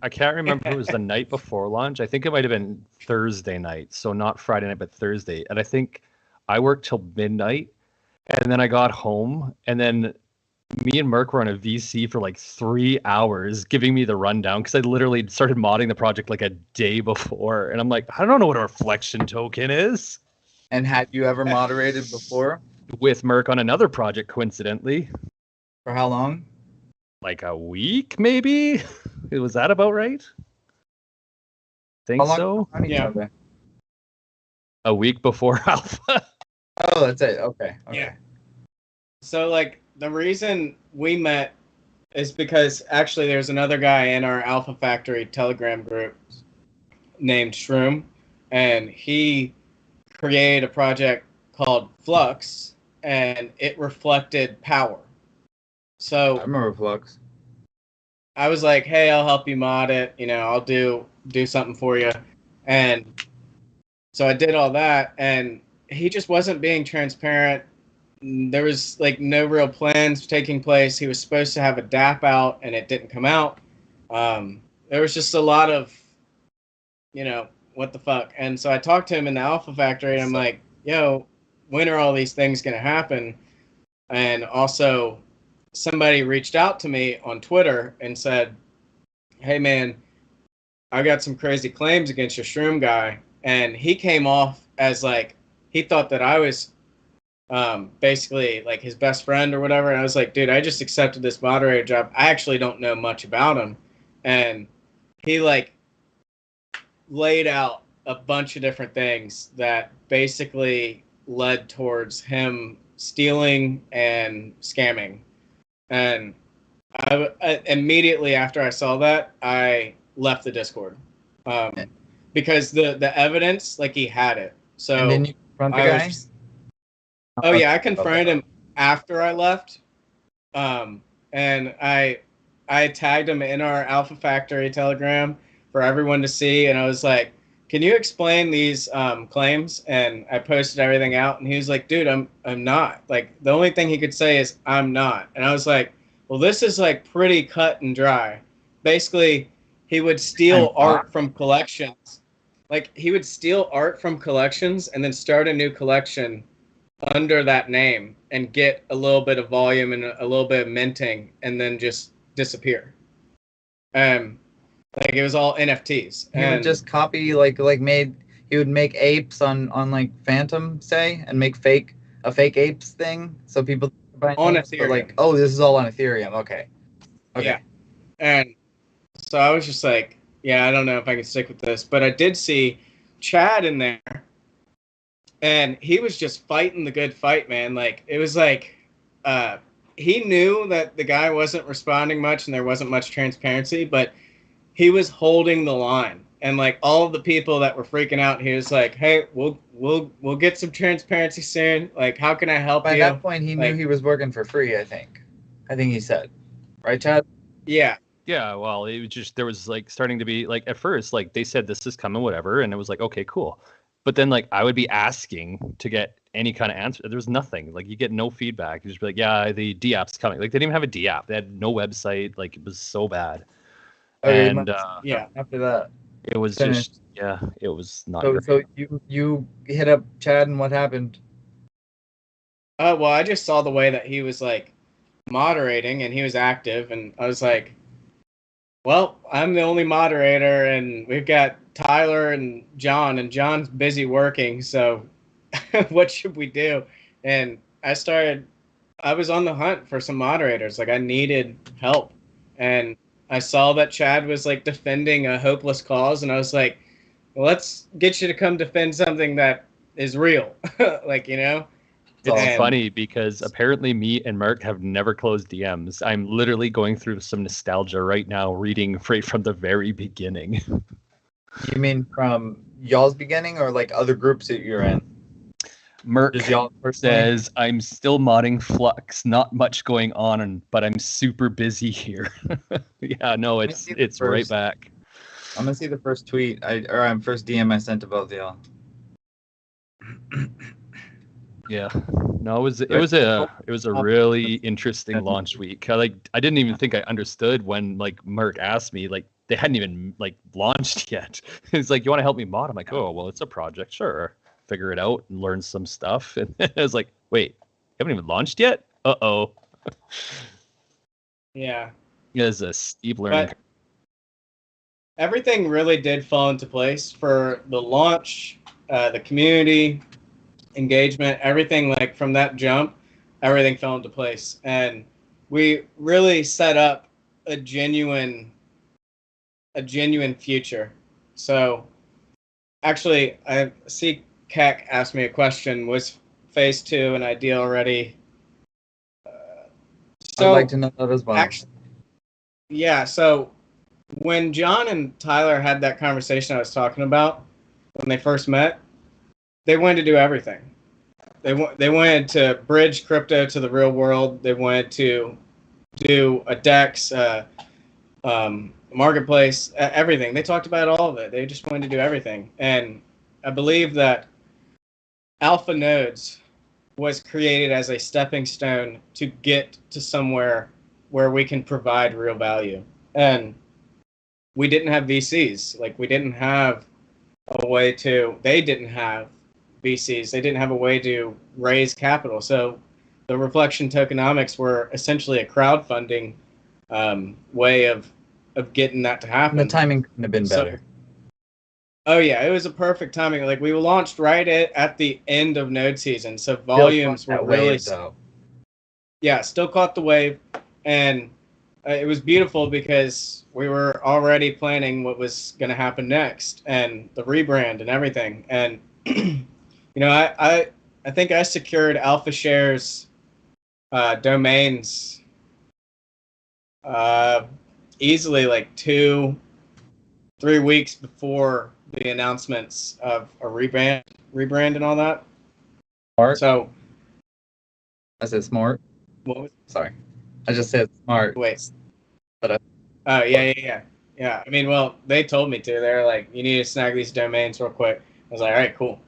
I can't remember if it was the night before launch. I think it might have been Thursday night, so not Friday night, but Thursday. And I think I worked till midnight, and then I got home, and then me and Merk were on a VC for like 3 hours, giving me the rundown because I literally started modding the project like a day before, and I'm like, I don't know what a reflection token is. And had you ever moderated before? With Merk on another project, coincidentally. For how long? Like a week, maybe? Was that about right? Think how long so? Yeah. A week before Alpha. Oh, that's it. Okay. Yeah. So, like, the reason we met is because actually there's another guy in our Alpha Factory Telegram group named Shroom, and he created a project called Flux, and it reflected power. So I remember Flux. I was like, hey, I'll help you mod it. I'll do something for you. And so I did all that, and he just wasn't being transparent. There was like no real plans taking place. He was supposed to have a DApp out, and it didn't come out. There was just a lot of, what the fuck. And so I talked to him in the Alpha Factory, and I'm like, yo, when are all these things going to happen? And also, somebody reached out to me on Twitter and said, hey, man, I got some crazy claims against your Shroom guy. And he came off as like, he thought that I was basically like his best friend or whatever. And I was like, dude, I just accepted this moderator job. I actually don't know much about him. And he like laid out a bunch of different things that basically led towards him stealing and scamming. And I immediately after I saw that, I left the Discord because the evidence, like he had it. So and then you confront the guy? Oh yeah, I confronted him after I left, and I tagged him in our Alpha Factory Telegram for everyone to see, and I was like, "Can you explain these claims?" And I posted everything out, and he was like, "Dude, I'm not." Like the only thing he could say is "I'm not," and I was like, "Well, this is like pretty cut and dry." Basically, he would steal art from collections. Like he would steal art from collections and then start a new collection under that name and get a little bit of volume and a little bit of minting and then just disappear. Like it was all NFTs. He would just copy he would make apes on like Phantom, say, and make a fake apes thing so people buy on names, Ethereum. but like, oh, this is all on Ethereum. Okay. Yeah. And so I was just like, yeah, I don't know if I can stick with this, but I did see Chad in there, and he was just fighting the good fight, man. Like it was like he knew that the guy wasn't responding much and there wasn't much transparency, but he was holding the line. And like all of the people that were freaking out, he was like, "Hey, we'll get some transparency soon. Like, how can I help you?" By that point, he like, knew he was working for free. I think he said, right, Chad? Yeah, Yeah, well, it was just there was like starting to be like at first like they said this is coming, whatever, and it was like okay, cool. But then like I would be asking to get any kind of answer. There was nothing. Like you get no feedback. You just be like, yeah, the D app's coming. Like they didn't even have a D app. They had no website. Like it was so bad. Oh, And yeah. After that, it was finished. just yeah, it was not So great. so you hit up Chad, and what happened? Well, I just saw the way that he was like moderating and he was active, and I was like, well, I'm the only moderator, and we've got Tyler and John's busy working, so what should we do? And I was on the hunt for some moderators. Like I needed help, and I saw that Chad was like defending a hopeless cause, and I was like, well, let's get you to come defend something that is real. Like, you know? It's funny because apparently me and Mark have never closed DMs. I'm literally going through some nostalgia right now, reading right from the very beginning. You mean from y'all's beginning, or like other groups that you're in? Merk y'all says, I'm still modding Flux. Not much going on, but I'm super busy here. Yeah, no, it's right back. I'm gonna see the first tweet first DM I sent to both of y'all. Yeah, no, it was a really interesting launch week. I didn't even think I understood when like Merk asked me, like they hadn't even like launched yet. It's like, you want to help me mod? I'm like, oh well, it's a project, sure. Figure it out and learn some stuff. And I was like, wait, you haven't even launched yet? Uh-oh. Yeah. It's a steep learning curve. Everything really did fall into place for the launch, the community engagement, everything. Like from that jump, everything fell into place, and we really set up a genuine future. So actually, I see Kek asked me a question: was phase 2 an idea already? I'd like to know that as well. Actually, yeah. So when John and Tyler had that conversation I was talking about when they first met, they wanted to do everything. They wanted to bridge crypto to the real world. They wanted to do a DEX, marketplace, everything. They talked about all of it. They just wanted to do everything. And I believe that Alpha Nodes was created as a stepping stone to get to somewhere where we can provide real value. And we didn't have VCs. Like we didn't have a way to, they didn't have VCs. They didn't have a way to raise capital. So the Reflection tokenomics were essentially a crowdfunding way of getting that to happen. And the timing couldn't have been better. Oh yeah, it was a perfect timing. Like we launched right at the end of node season, so volumes were really yeah, still caught the wave, and it was beautiful because we were already planning what was going to happen next and the rebrand and everything. And you know, I think I secured Alpha Shares domains easily like 2-3 weeks before the announcements of a rebrand and all that. Smart. So I said smart. What was? Sorry, I just said smart. Wait. But Oh yeah. I mean, well, they told me to. They're like, you need to snag these domains real quick. I was like, all right, cool.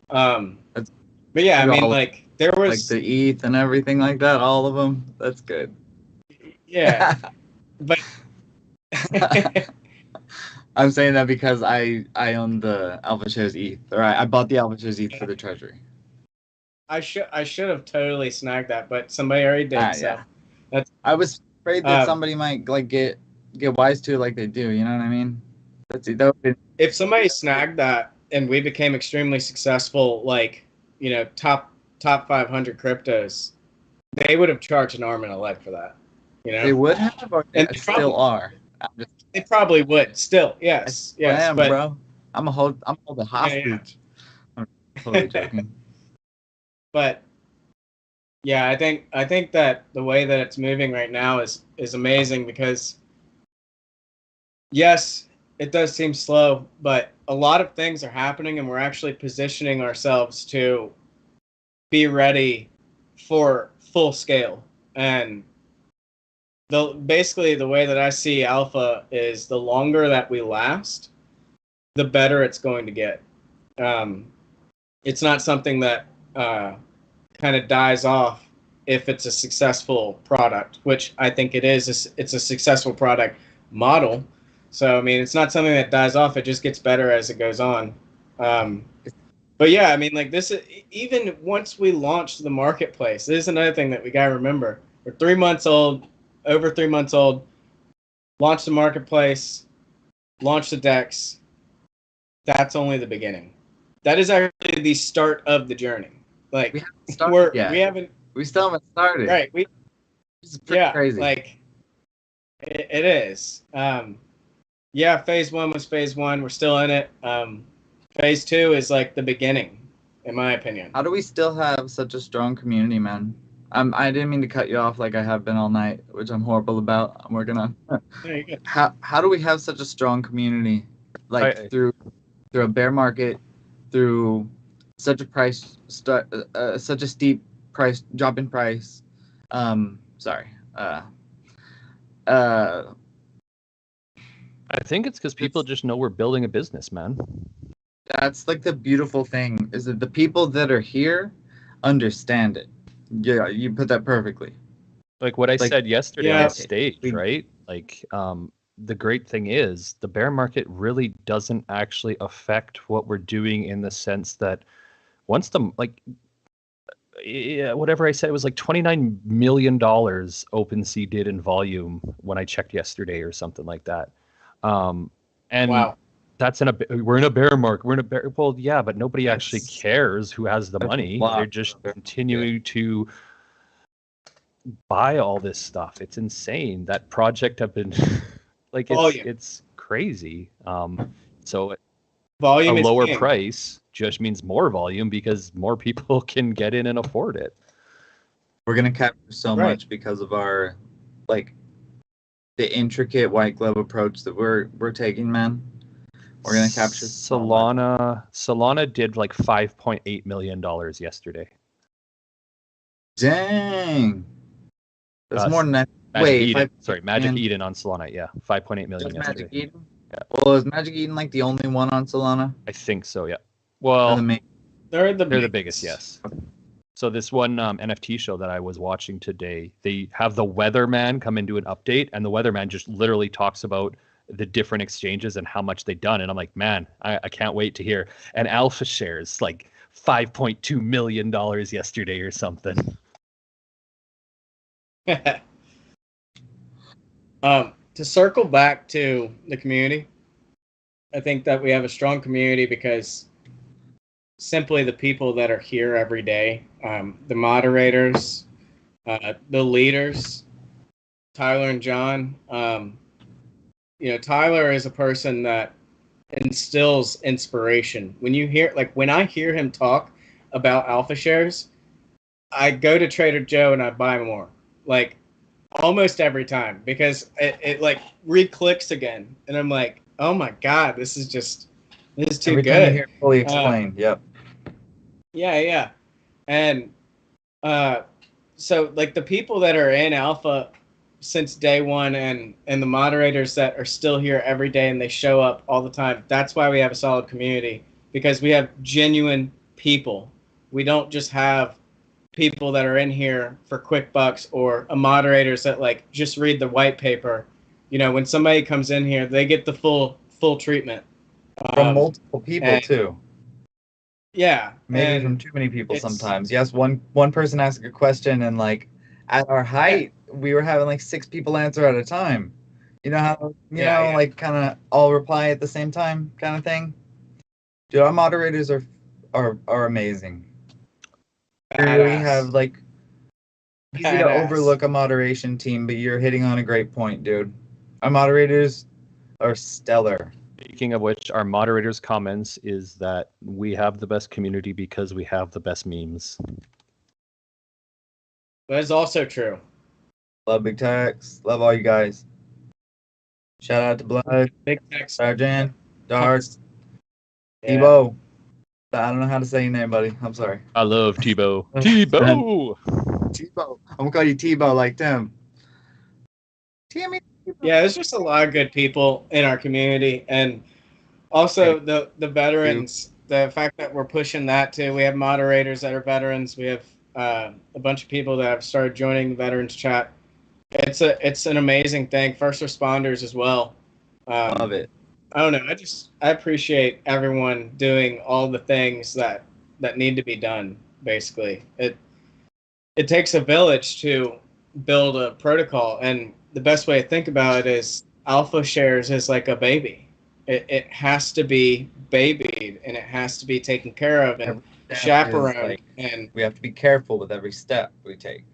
But yeah, I mean, like there was like the ETH and everything like that, all of them. That's good. Yeah, but I'm saying that because I own the Alpha Shares ETH, or I bought the Alpha Shares ETH for the treasury. I should have totally snagged that, but somebody already did. So yeah. I was afraid that somebody might like get wise to it like they do. You know what I mean? If somebody snagged that and we became extremely successful, like top 500 cryptos, they would have charged an arm and a leg for that. They would have, or they still are. They probably would still. Yes, yes. But bro, I'm a hold the hostage. Yeah. I'm totally joking. But yeah, I think that the way that it's moving right now is amazing because yes, it does seem slow, but a lot of things are happening and we're actually positioning ourselves to be ready for full scale. And basically the way that I see alpha is the longer that we last, the better it's going to get. It's not something that kind of dies off if it's a successful product, which I think it is. It's a successful product model. So, I mean, it's not something that dies off. It just gets better as it goes on. But yeah, I mean, like this, even once we launched the marketplace, this is another thing that we got to remember. We're 3 months old, over 3 months old, launched the marketplace, launched the decks. That's only the beginning. That is actually the start of the journey. Like, we haven't started yet. We still haven't started. Right. It's pretty crazy. Like, it is. Yeah, phase 1 was phase 1. We're still in it. Phase 2 is like the beginning, in my opinion. How do we still have such a strong community, man? I didn't mean to cut you off like I have been all night, which I'm horrible about. I'm working on. How do we have such a strong community, like through a bear market, through such a such a steep price drop in price? Sorry. I think it's because people just know we're building a business, man. That's like the beautiful thing, is that the people that are here understand it. Yeah, you put that perfectly. Like what I said yesterday on stage, right? Like, the great thing is the bear market really doesn't actually affect what we're doing in the sense that once whatever I said, it was like $29 million OpenSea did in volume when I checked yesterday or something like that. And wow. We're in a bear market. We're in a bear. Well, yeah, but nobody actually cares who has the money. They're just continuing to buy all this stuff. It's insane. That project have been like it's crazy. So volume, a lower price just means more volume because more people can get in and afford it. We're gonna capture so much because of our the intricate white glove approach that we're taking, man. We're gonna capture Solana did like $5.8 million yesterday. Dang. That's more than that. Magic Eden on Solana, yeah. 5.8 million yesterday. Magic Eden? Yeah. Well, is Magic Eden like the only one on Solana? I think so, yeah. Well, they're the biggest, yes. So this one NFT show that I was watching today, they have the Weatherman come and do an update, and the Weatherman just literally talks about the different exchanges and how much they've done. And I'm like, man, I can't wait to hear. And Alpha shares like $5.2 million yesterday or something. To circle back to the community, I think that we have a strong community because simply the people that are here every day, the moderators, the leaders, Tyler and John. Tyler is a person that instills inspiration. When I hear him talk about alpha shares, I go to Trader Joe and I buy more. Like almost every time, because it like re-clicks again, and I'm like, oh my god, this is too every good. Time you hear fully explained. Yep. Yeah, and so like the people that are in alpha since day one, and the moderators that are still here every day and they show up all the time. That's why we have a solid community, because we have genuine people. We don't just have people that are in here for quick bucks or moderators that like just read the white paper. When somebody comes in here, they get the full treatment from multiple people too. Yeah, maybe from too many people sometimes. Yes, one person asked a question, and like at our height, we were having like 6 people answer at a time. You know how like kind of all reply at the same time kind of thing. Dude, our moderators are amazing. We really have like easy to overlook a moderation team, but you're hitting on a great point, dude. Our moderators are stellar. Speaking of which, our moderators' comments is that we have the best community because we have the best memes. That is also true. Love Big Tex. Love all you guys. Shout out to Blood, Big Tex. Sergeant, Dark, Yeah. Tebow. I don't know how to say your name, buddy. I'm sorry. I love Tebow. Tebow. Tebow. I'm gonna call you Tebow like Tim. Timmy. Yeah, there's just a lot of good people in our community, and also the veterans. The fact that we're pushing that too. We have moderators that are veterans. We have a bunch of people that have started joining the veterans chat. It's an amazing thing. First responders as well. Love it. I don't know. I appreciate everyone doing all the things that need to be done. Basically, it takes a village to build a protocol, and the best way to think about it is Alpha Shares is like a baby. It has to be babied, and it has to be taken care of and chaperoned, and we have to be careful with every step we take.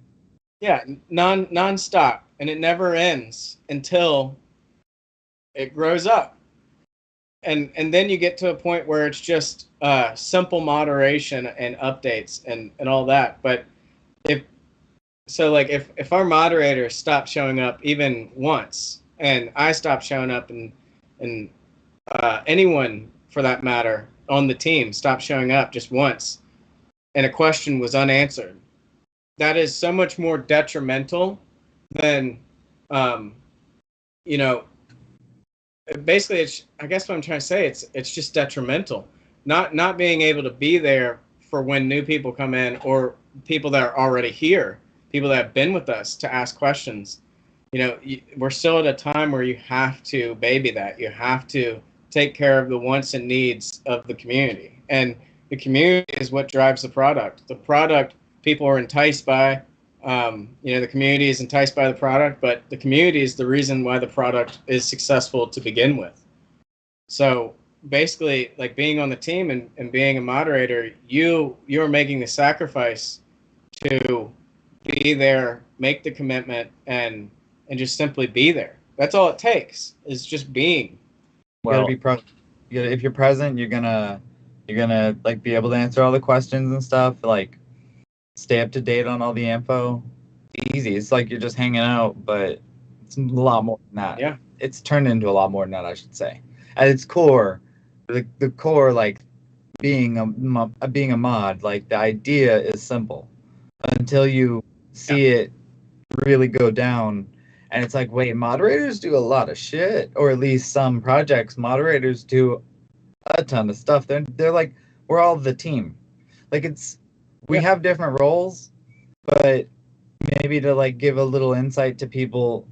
Yeah, non-stop, and it never ends until it grows up. And then you get to a point where it's just simple moderation and updates and all that. But if our moderators stop showing up even once, and I stop showing up, and anyone for that matter on the team stop showing up just once, and a question was unanswered, that is so much more detrimental than, basically, I guess what I'm trying to say, it's just detrimental. Not being able to be there for when new people come in, or people that are already here, people that have been with us to ask questions. We're still at a time where you have to baby that. You have to take care of the wants and needs of the community. And the community is what drives the product. The product, people are enticed by. The community is enticed by the product, but the community is the reason why the product is successful to begin with. So basically, like being on the team and being a moderator, you're making the sacrifice to be there, make the commitment, and just simply be there. That's all it takes, is just being. You gotta be present. If you're present, you're gonna like be able to answer all the questions and stuff. Like, stay up to date on all the info. Easy. It's like you're just hanging out, but it's a lot more than that. Yeah. It's turned into a lot more than that, I should say. At its core, the core, like being a mod, like the idea is simple until you see it really go down, and it's like, wait, moderators do a lot of shit, or at least some projects moderators do a ton of stuff. They're like, we're all the team. Like, we have different roles, but maybe to like give a little insight to people,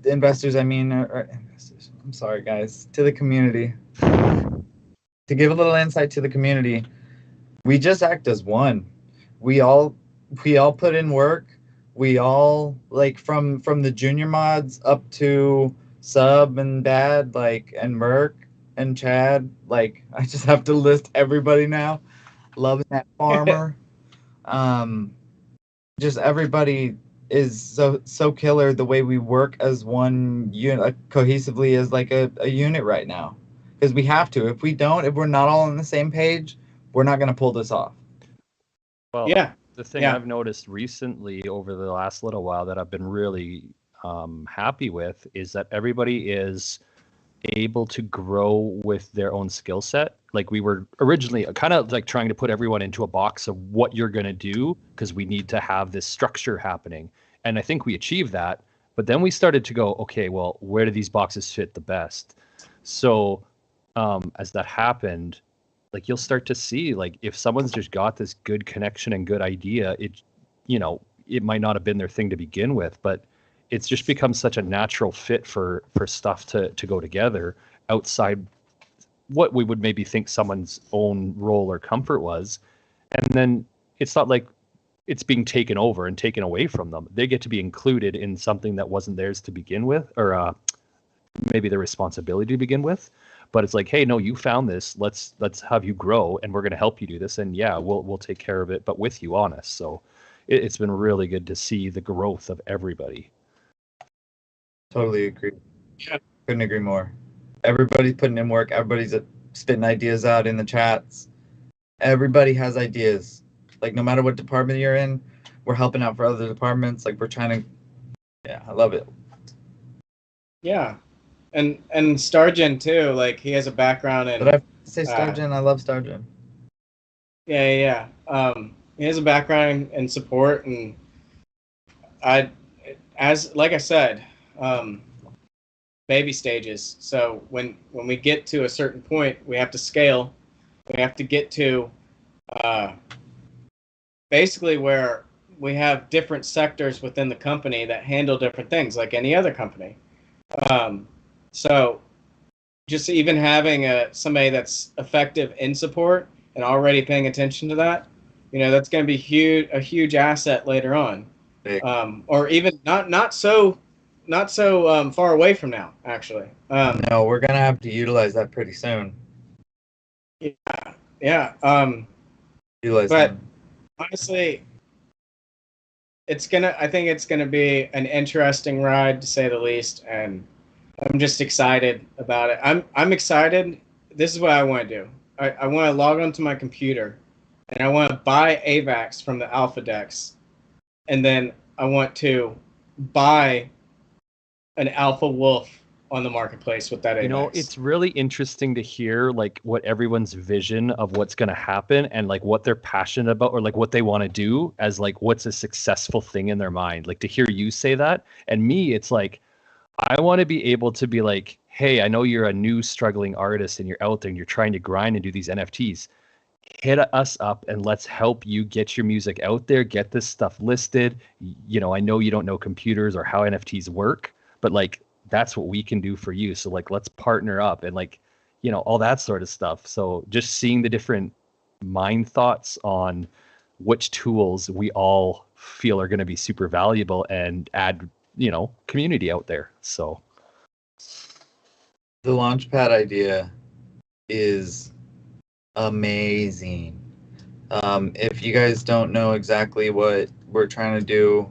investors, I mean, or investors, I'm sorry guys, to the community, to give a little insight to the community. We just act as one. We all put in work. We all, like, from the junior mods up to Sub and Bad, like, and MERK and Chad. Like, I just have to list everybody now. Loving that farmer. Just everybody is so killer, the way we work as one unit, cohesively as like a unit right now. Because we have to. If we're not all on the same page, we're not going to pull this off. Well, yeah. The thing I've noticed recently over the last little while that I've been really happy with is that everybody is able to grow with their own skill set. Like, we were originally kind of like trying to put everyone into a box of what you're going to do, because we need to have this structure happening. And I think we achieved that. But then we started to go, okay, well, where do these boxes fit the best? So as that happened, like, you'll start to see, like, if someone's just got this good connection and good idea, it might not have been their thing to begin with, but it's just become such a natural fit for stuff to go together outside what we would maybe think someone's own role or comfort was. And then it's not like it's being taken over and taken away from them. They get to be included in something that wasn't theirs to begin with, or maybe their responsibility to begin with. But it's like, hey, no, you found this. Let's have you grow, and we're going to help you do this. And yeah, we'll take care of it, but with you on us. So it's been really good to see the growth of everybody. Totally agree. Yeah. Couldn't agree more. Everybody's putting in work. Everybody's spitting ideas out in the chats. Everybody has ideas. Like no matter what department you're in, we're helping out for other departments. Like we're trying to. Yeah, I love it. Yeah, and Stargen too. Like he has a background in. But I have to say Stargen. I love Stargen. Yeah. He has a background in support, and like I said, baby stages. So when we get to a certain point, we have to scale. We have to get to basically where we have different sectors within the company that handle different things, like any other company. So just even having somebody that's effective in support and already paying attention to that, that's going to be a huge asset later on, or even not so far away from now, actually. No, we're gonna have to utilize that pretty soon. Yeah. Utilize but them. Honestly, I think it's gonna be an interesting ride, to say the least, and I'm just excited about it. I'm excited. This is what I want to do. I want to log onto my computer, and I want to buy AVAX from the Alpha Dex, and then I want to buy an Alpha Wolf on the marketplace with that AVAX. It's really interesting to hear like what everyone's vision of what's going to happen and like what they're passionate about or like what they want to do as like what's a successful thing in their mind. Like to hear you say that, and me, it's like I want to be able to be like, hey, I know you're a new struggling artist and you're out there and you're trying to grind and do these NFTs. Hit us up and let's help you get your music out there, get this stuff listed. I know you don't know computers or how NFTs work, but like that's what we can do for you. So like let's partner up and like, all that sort of stuff. So just seeing the different mind thoughts on which tools we all feel are going to be super valuable and add community out there. So the Launchpad idea is amazing. If you guys don't know exactly what we're trying to do,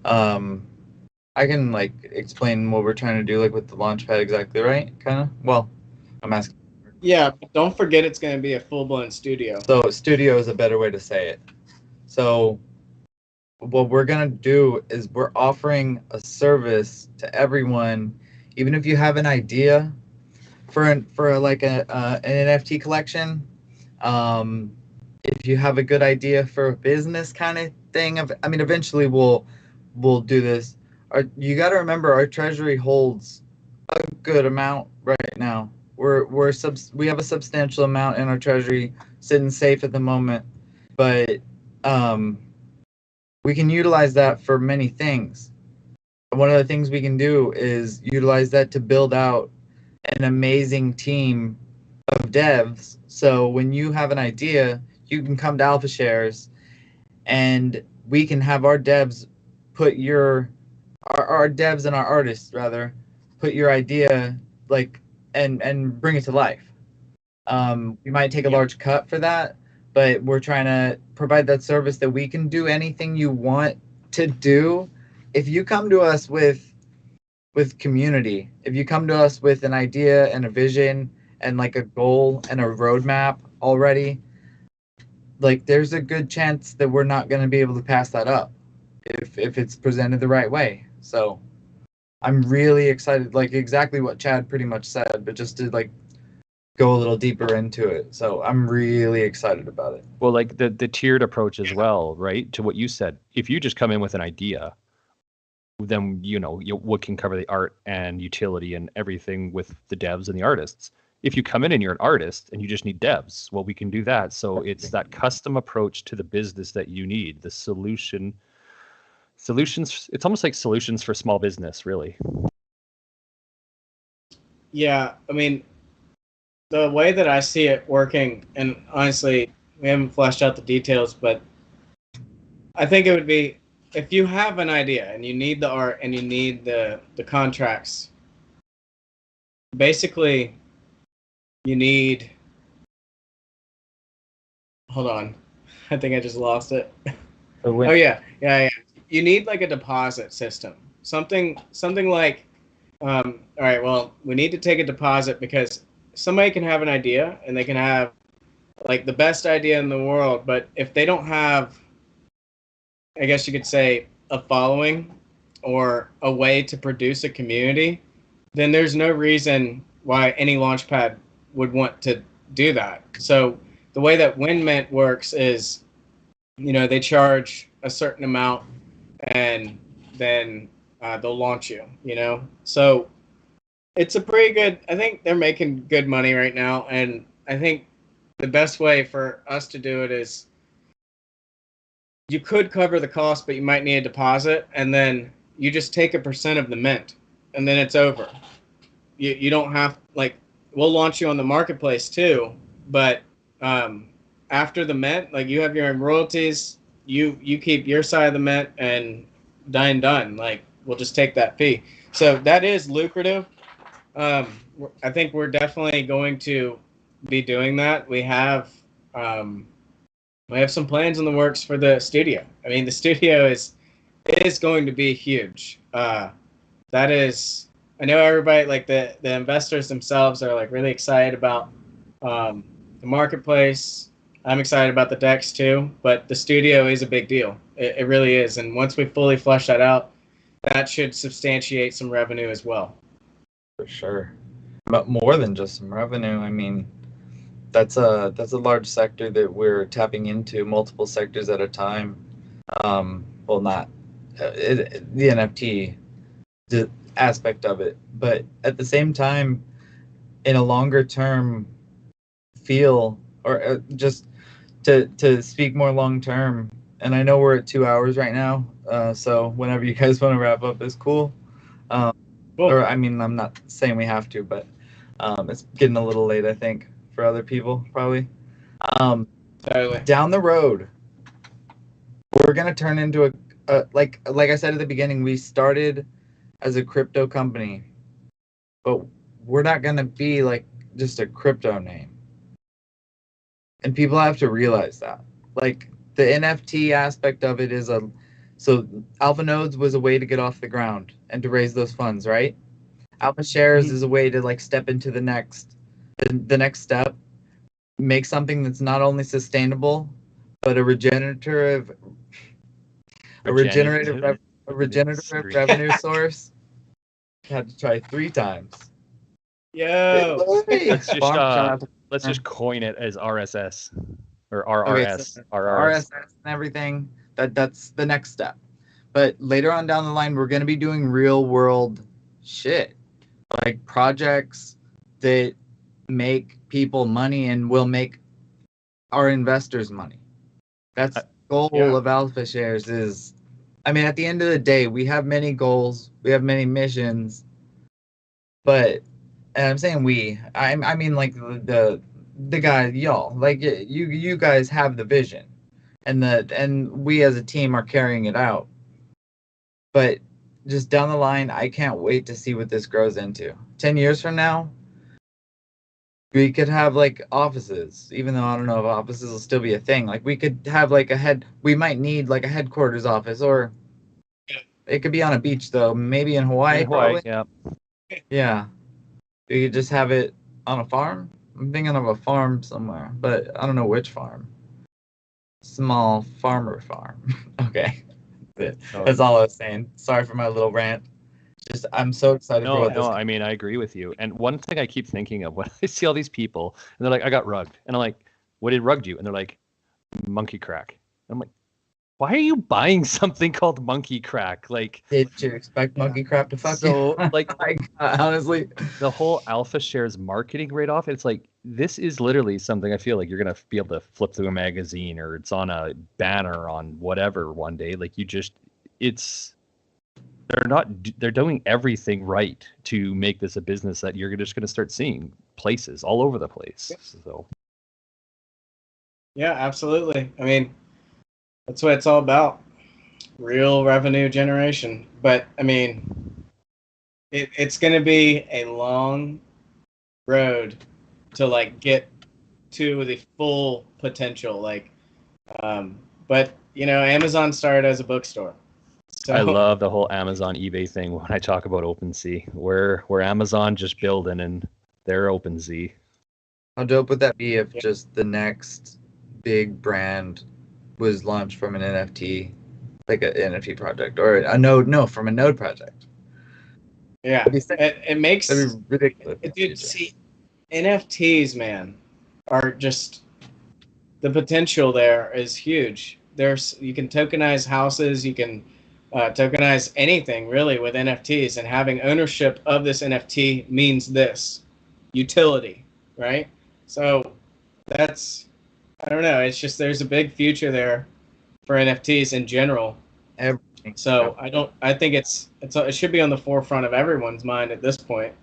I can like explain what we're trying to do, like with the Launchpad exactly, right? Kind of. Well, I'm asking. Yeah, but don't forget it's going to be a full-blown studio. So studio is a better way to say it. So what we're gonna do is we're offering a service to everyone, even if you have an idea for like an NFT collection. If you have a good idea for a business kind of thing, eventually we'll do this. You got to remember, our treasury holds a good amount right now. We have a substantial amount in our treasury sitting safe at the moment, but we can utilize that for many things. One of the things we can do is utilize that to build out an amazing team of devs. So when you have an idea, you can come to Alpha Shares and we can have our devs put our devs and our artists rather put your idea like and bring it to life. We might take a large cut for that, but we're trying to provide that service that we can do anything you want to do. If you come to us with community, if you come to us with an idea and a vision and like a goal and a roadmap already, like there's a good chance that we're not going to be able to pass that up if it's presented the right way. So I'm really excited, like exactly what Chad pretty much said, but just to like go a little deeper into it. So I'm really excited about it. Well, like the tiered approach as well, right? To what you said, if you just come in with an idea, then what can cover the art and utility and everything with the devs and the artists. If you come in and you're an artist and you just need devs, well, we can do that. So it's that custom approach to the business that you need. The solutions. It's almost like solutions for small business, really. Yeah, I mean, the way that I see it working, and honestly, we haven't fleshed out the details, but I think it would be, if you have an idea and you need the art and you need the contracts, basically you need, hold on, I think I just lost it. Oh yeah. You need like a deposit system, something like, all right, well, we need to take a deposit because somebody can have an idea and they can have like the best idea in the world, but if they don't have, I guess you could say, a following or a way to produce a community, then there's no reason why any launchpad would want to do that. So the way that WinMint works is, they charge a certain amount and then they'll launch you, So it's a pretty good, I think they're making good money right now. And I think the best way for us to do it is you could cover the cost, but you might need a deposit. And then you just take a percent of the mint and then it's over. You don't have, like, we'll launch you on the marketplace too, but after the mint, like, you have your own royalties, you keep your side of the mint and done. Like, we'll just take that fee. So that is lucrative. I think we're definitely going to be doing that. We have some plans in the works for the studio. I mean, the studio is going to be huge. That is, I know everybody, like the investors themselves are like really excited about the marketplace. I'm excited about the decks too, but the studio is a big deal. It really is. And once we fully flesh that out, that should substantiate some revenue as well. For sure. But more than just some revenue, I mean, that's a large sector that we're tapping into, multiple sectors at a time. Well, not the NFT aspect of it, but at the same time, in a longer term feel, or just to speak more long term. And I know we're at 2 hours right now, so whenever you guys want to wrap up is cool. Cool. Or I mean, I'm not saying we have to, but it's getting a little late, I think, for other people probably. Totally. Down the road, we're gonna turn into a like I said at the beginning, we started as a crypto company, but we're not gonna be like just a crypto name. And people have to realize that. Like, the NFT aspect of it is so Alpha Nodes was a way to get off the ground and to raise those funds, right? Alpha Shares is a way to like step into the next step, make something that's not only sustainable but a regenerative revenue source. Had to try 3 times. Yo, Let's just coin it as RSS or RRS. Okay, so RSS and everything. That's the next step. But later on down the line, we're going to be doing real world shit, like projects that make people money and will make our investors money. That's the goal of Alpha Shares. Is, I mean, at the end of the day, we have many goals, we have many missions, but, and I'm saying I mean like the guys, y'all, like you guys have the vision, and we as a team are carrying it out. But just down the line, I can't wait to see what this grows into. 10 years from now, we could have like offices, even though I don't know if offices will still be a thing. Like, we could have like we might need like a headquarters office, or it could be on a beach though, maybe in Hawaii. Probably. Yeah. Yeah. We could just have it on a farm. I'm thinking of a farm somewhere, but I don't know which farm. Small farmer farm. Okay. That's all I was saying. Sorry for my little rant. Just, I'm so excited for what this. I mean, I agree with you. And one thing I keep thinking of when I see all these people, and they're like, I got rugged. And I'm like, what did rugged you? And they're like, monkey crack. And I'm like, why are you buying something called monkey crack? Like, did you expect monkey crap to fuck you? so like, honestly, the whole Alpha Shares marketing right off, it's like, this is literally something I feel like you're going to be able to flip through a magazine, or it's on a banner on whatever one day. Like, they're doing everything right to make this a business that you're just going to start seeing places all over the place. So yeah, absolutely. I mean, that's what it's all about. Real revenue generation. But I mean, it's going to be a long road to like get to the full potential. Like, but Amazon started as a bookstore. So I love the whole Amazon eBay thing when I talk about OpenSea. We're Amazon just building, and they're OpenSea. How dope would that be if Yeah. just the next big brand was launched from an NFT, like an NFT project, or a node? No, from a node project. Yeah, That'd be sick. it makes That'd be ridiculous. in the dude. future. See, NFTs, man, are just the potential there is huge. You can tokenize houses, you can tokenize anything really with NFTs, and having ownership of this NFT means this utility, right? So that's I don't know. It's just there's a big future there for NFTs in general. Everything. So I think it should be on the forefront of everyone's mind at this point.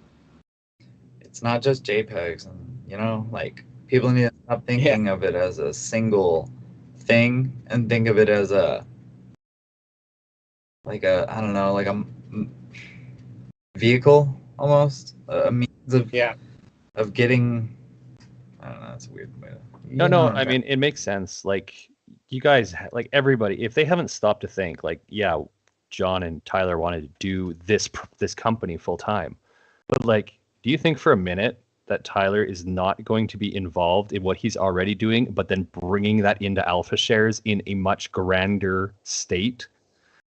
It's not just JPEGs, and like people need to stop thinking of it as a single thing and think of it as I don't know, like a vehicle almost, a means of getting. I don't know. It's a weird way. No. I mean, it makes sense. Like you guys, like everybody, if they haven't stopped to think, like, yeah, John and Tyler wanted to do this company full time, but like, do you think for a minute that Tyler is not going to be involved in what he's already doing, but then bringing that into Alpha Shares in a much grander state?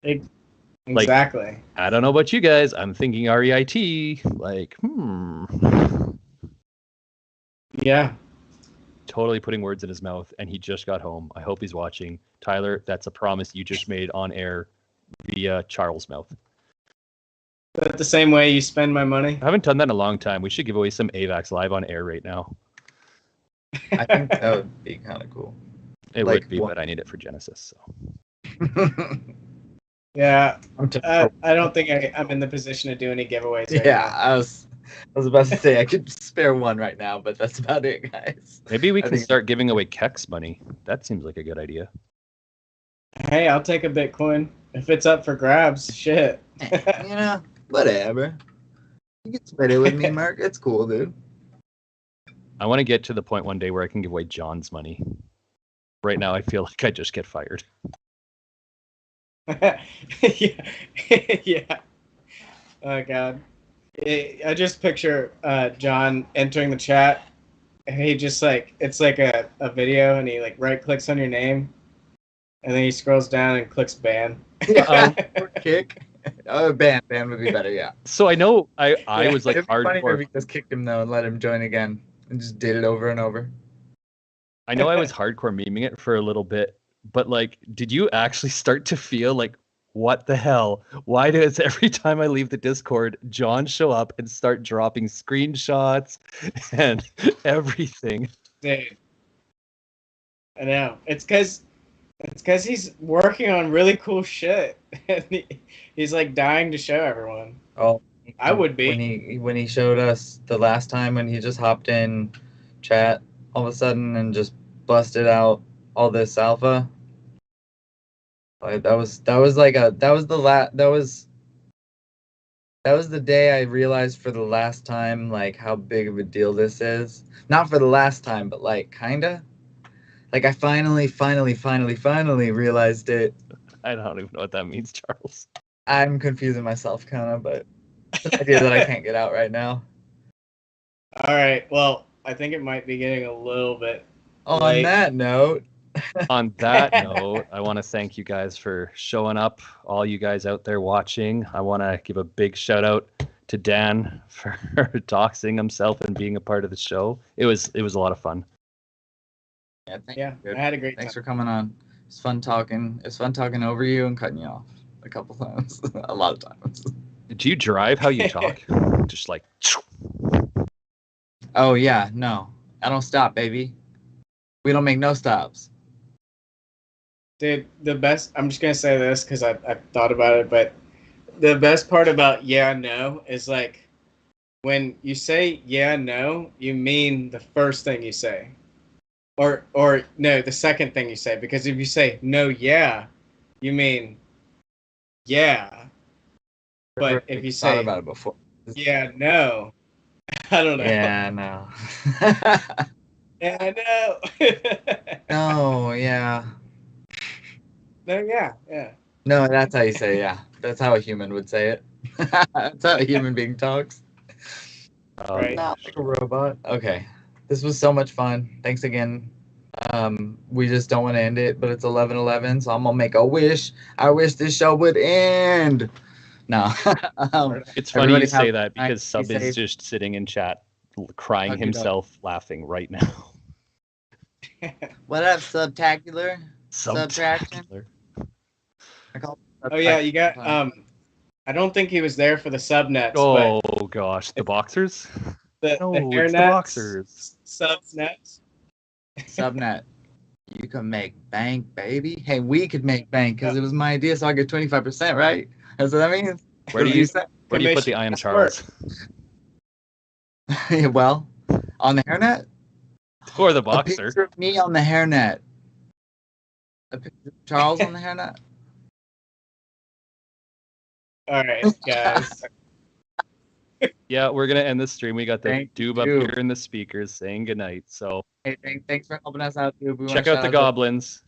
Exactly. Like, I don't know about you guys. I'm thinking REIT. Like, Yeah. Totally putting words in his mouth, and he just got home. I hope he's watching. Tyler, that's a promise you just made on air via Charles' mouth. Is that the same way you spend my money? I haven't done that in a long time. We should give away some AVAX live on air right now. I think that would be kind of cool. It would be, but I need it for Genesis. So. Yeah, I don't think I'm in the position to do any giveaways. Right Yeah, now. I was about to say I could spare one right now, but that's about it, guys. Maybe we can start giving away Kex money. That seems like a good idea. Hey, I'll take a Bitcoin if it's up for grabs. Shit. Whatever. You can split it with me, Mark. It's cool, dude. I want to get to the point one day where I can give away John's money. Right now, I feel like I just get fired. Yeah. Oh God. I just picture John entering the chat, and he just it's like a video, and he like right clicks on your name, and then he scrolls down and clicks ban. Kick. Oh, ban would be better. Yeah. So I know I was like It'd be funny hardcore. if we just kicked him though and let him join again and just did it over and over. I know I was hardcore memeing it for a little bit, but like, did you actually start to feel like, what the hell? Why does every time I leave the Discord, John show up and start dropping screenshots and everything? Dude, I know. It's because he's working on really cool shit, and he's like dying to show everyone. Oh, I would be when he showed us the last time when he just hopped in chat all of a sudden and just busted out all this alpha. Like that was the day I realized for the last time like how big of a deal this is. Not for the last time, but like kinda. Like I finally realized it. I don't even know what that means, Charles. I'm confusing myself kinda, but it's an idea that I can't get out right now. All right. Well, I think it might be getting a little bit On late. that note, I want to thank you guys for showing up. All you guys out there watching, I want to give a big shout out to Dan for doxing himself and being a part of the show. It was a lot of fun. Yeah, I had a great time. Thanks for coming on. It's fun talking. It's fun talking over you and cutting you off a couple times, a lot of times. Do you drive how you talk? Just like. Oh yeah, no, I don't stop, baby. We don't make no stops. Dude, the best. I'm just gonna say this because I thought about it, but the best part about yeah no is like when you say yeah no, you mean the first thing you say, or no, the second thing you say. Because if you say no yeah, you mean yeah. But if you say thought about it before. Yeah no, I don't know. Yeah no. Yeah I know. No yeah. No yeah. No, that's how you say yeah. That's how a human would say it. That's how a human being talks. Right. Not like a robot. Okay. This was so much fun. Thanks again. We just don't want to end it, but it's 11:11, so I'm gonna make a wish. I wish this show would end. No. It's funny you everybody say have that a night, because Sub be is safe. just sitting in chat, crying Hug your dog. himself, laughing right now. What up, Subtacular? Subtraction? Subtacular. I call it Oh yeah, you got subtraction. I don't think he was there for the subnets, Oh but gosh, the boxers? the No, hair it's the nets, boxers. subs nets. Subnet. You can make bank, baby. Hey, we could make bank because it was my idea, so I get 25%, right? That's what that means. Where do That's what you said. Where do you put the I am Charles? Well, on the hairnet? Or the A boxer? picture of me on the hairnet. A picture of Charles on the hairnet? All right, guys. Yeah, we're gonna end the stream. We got the Thank you, Doob up Doob. here in the speakers saying goodnight. So Hey, thanks for helping us out, dude. We wanna check out shout the to- goblins.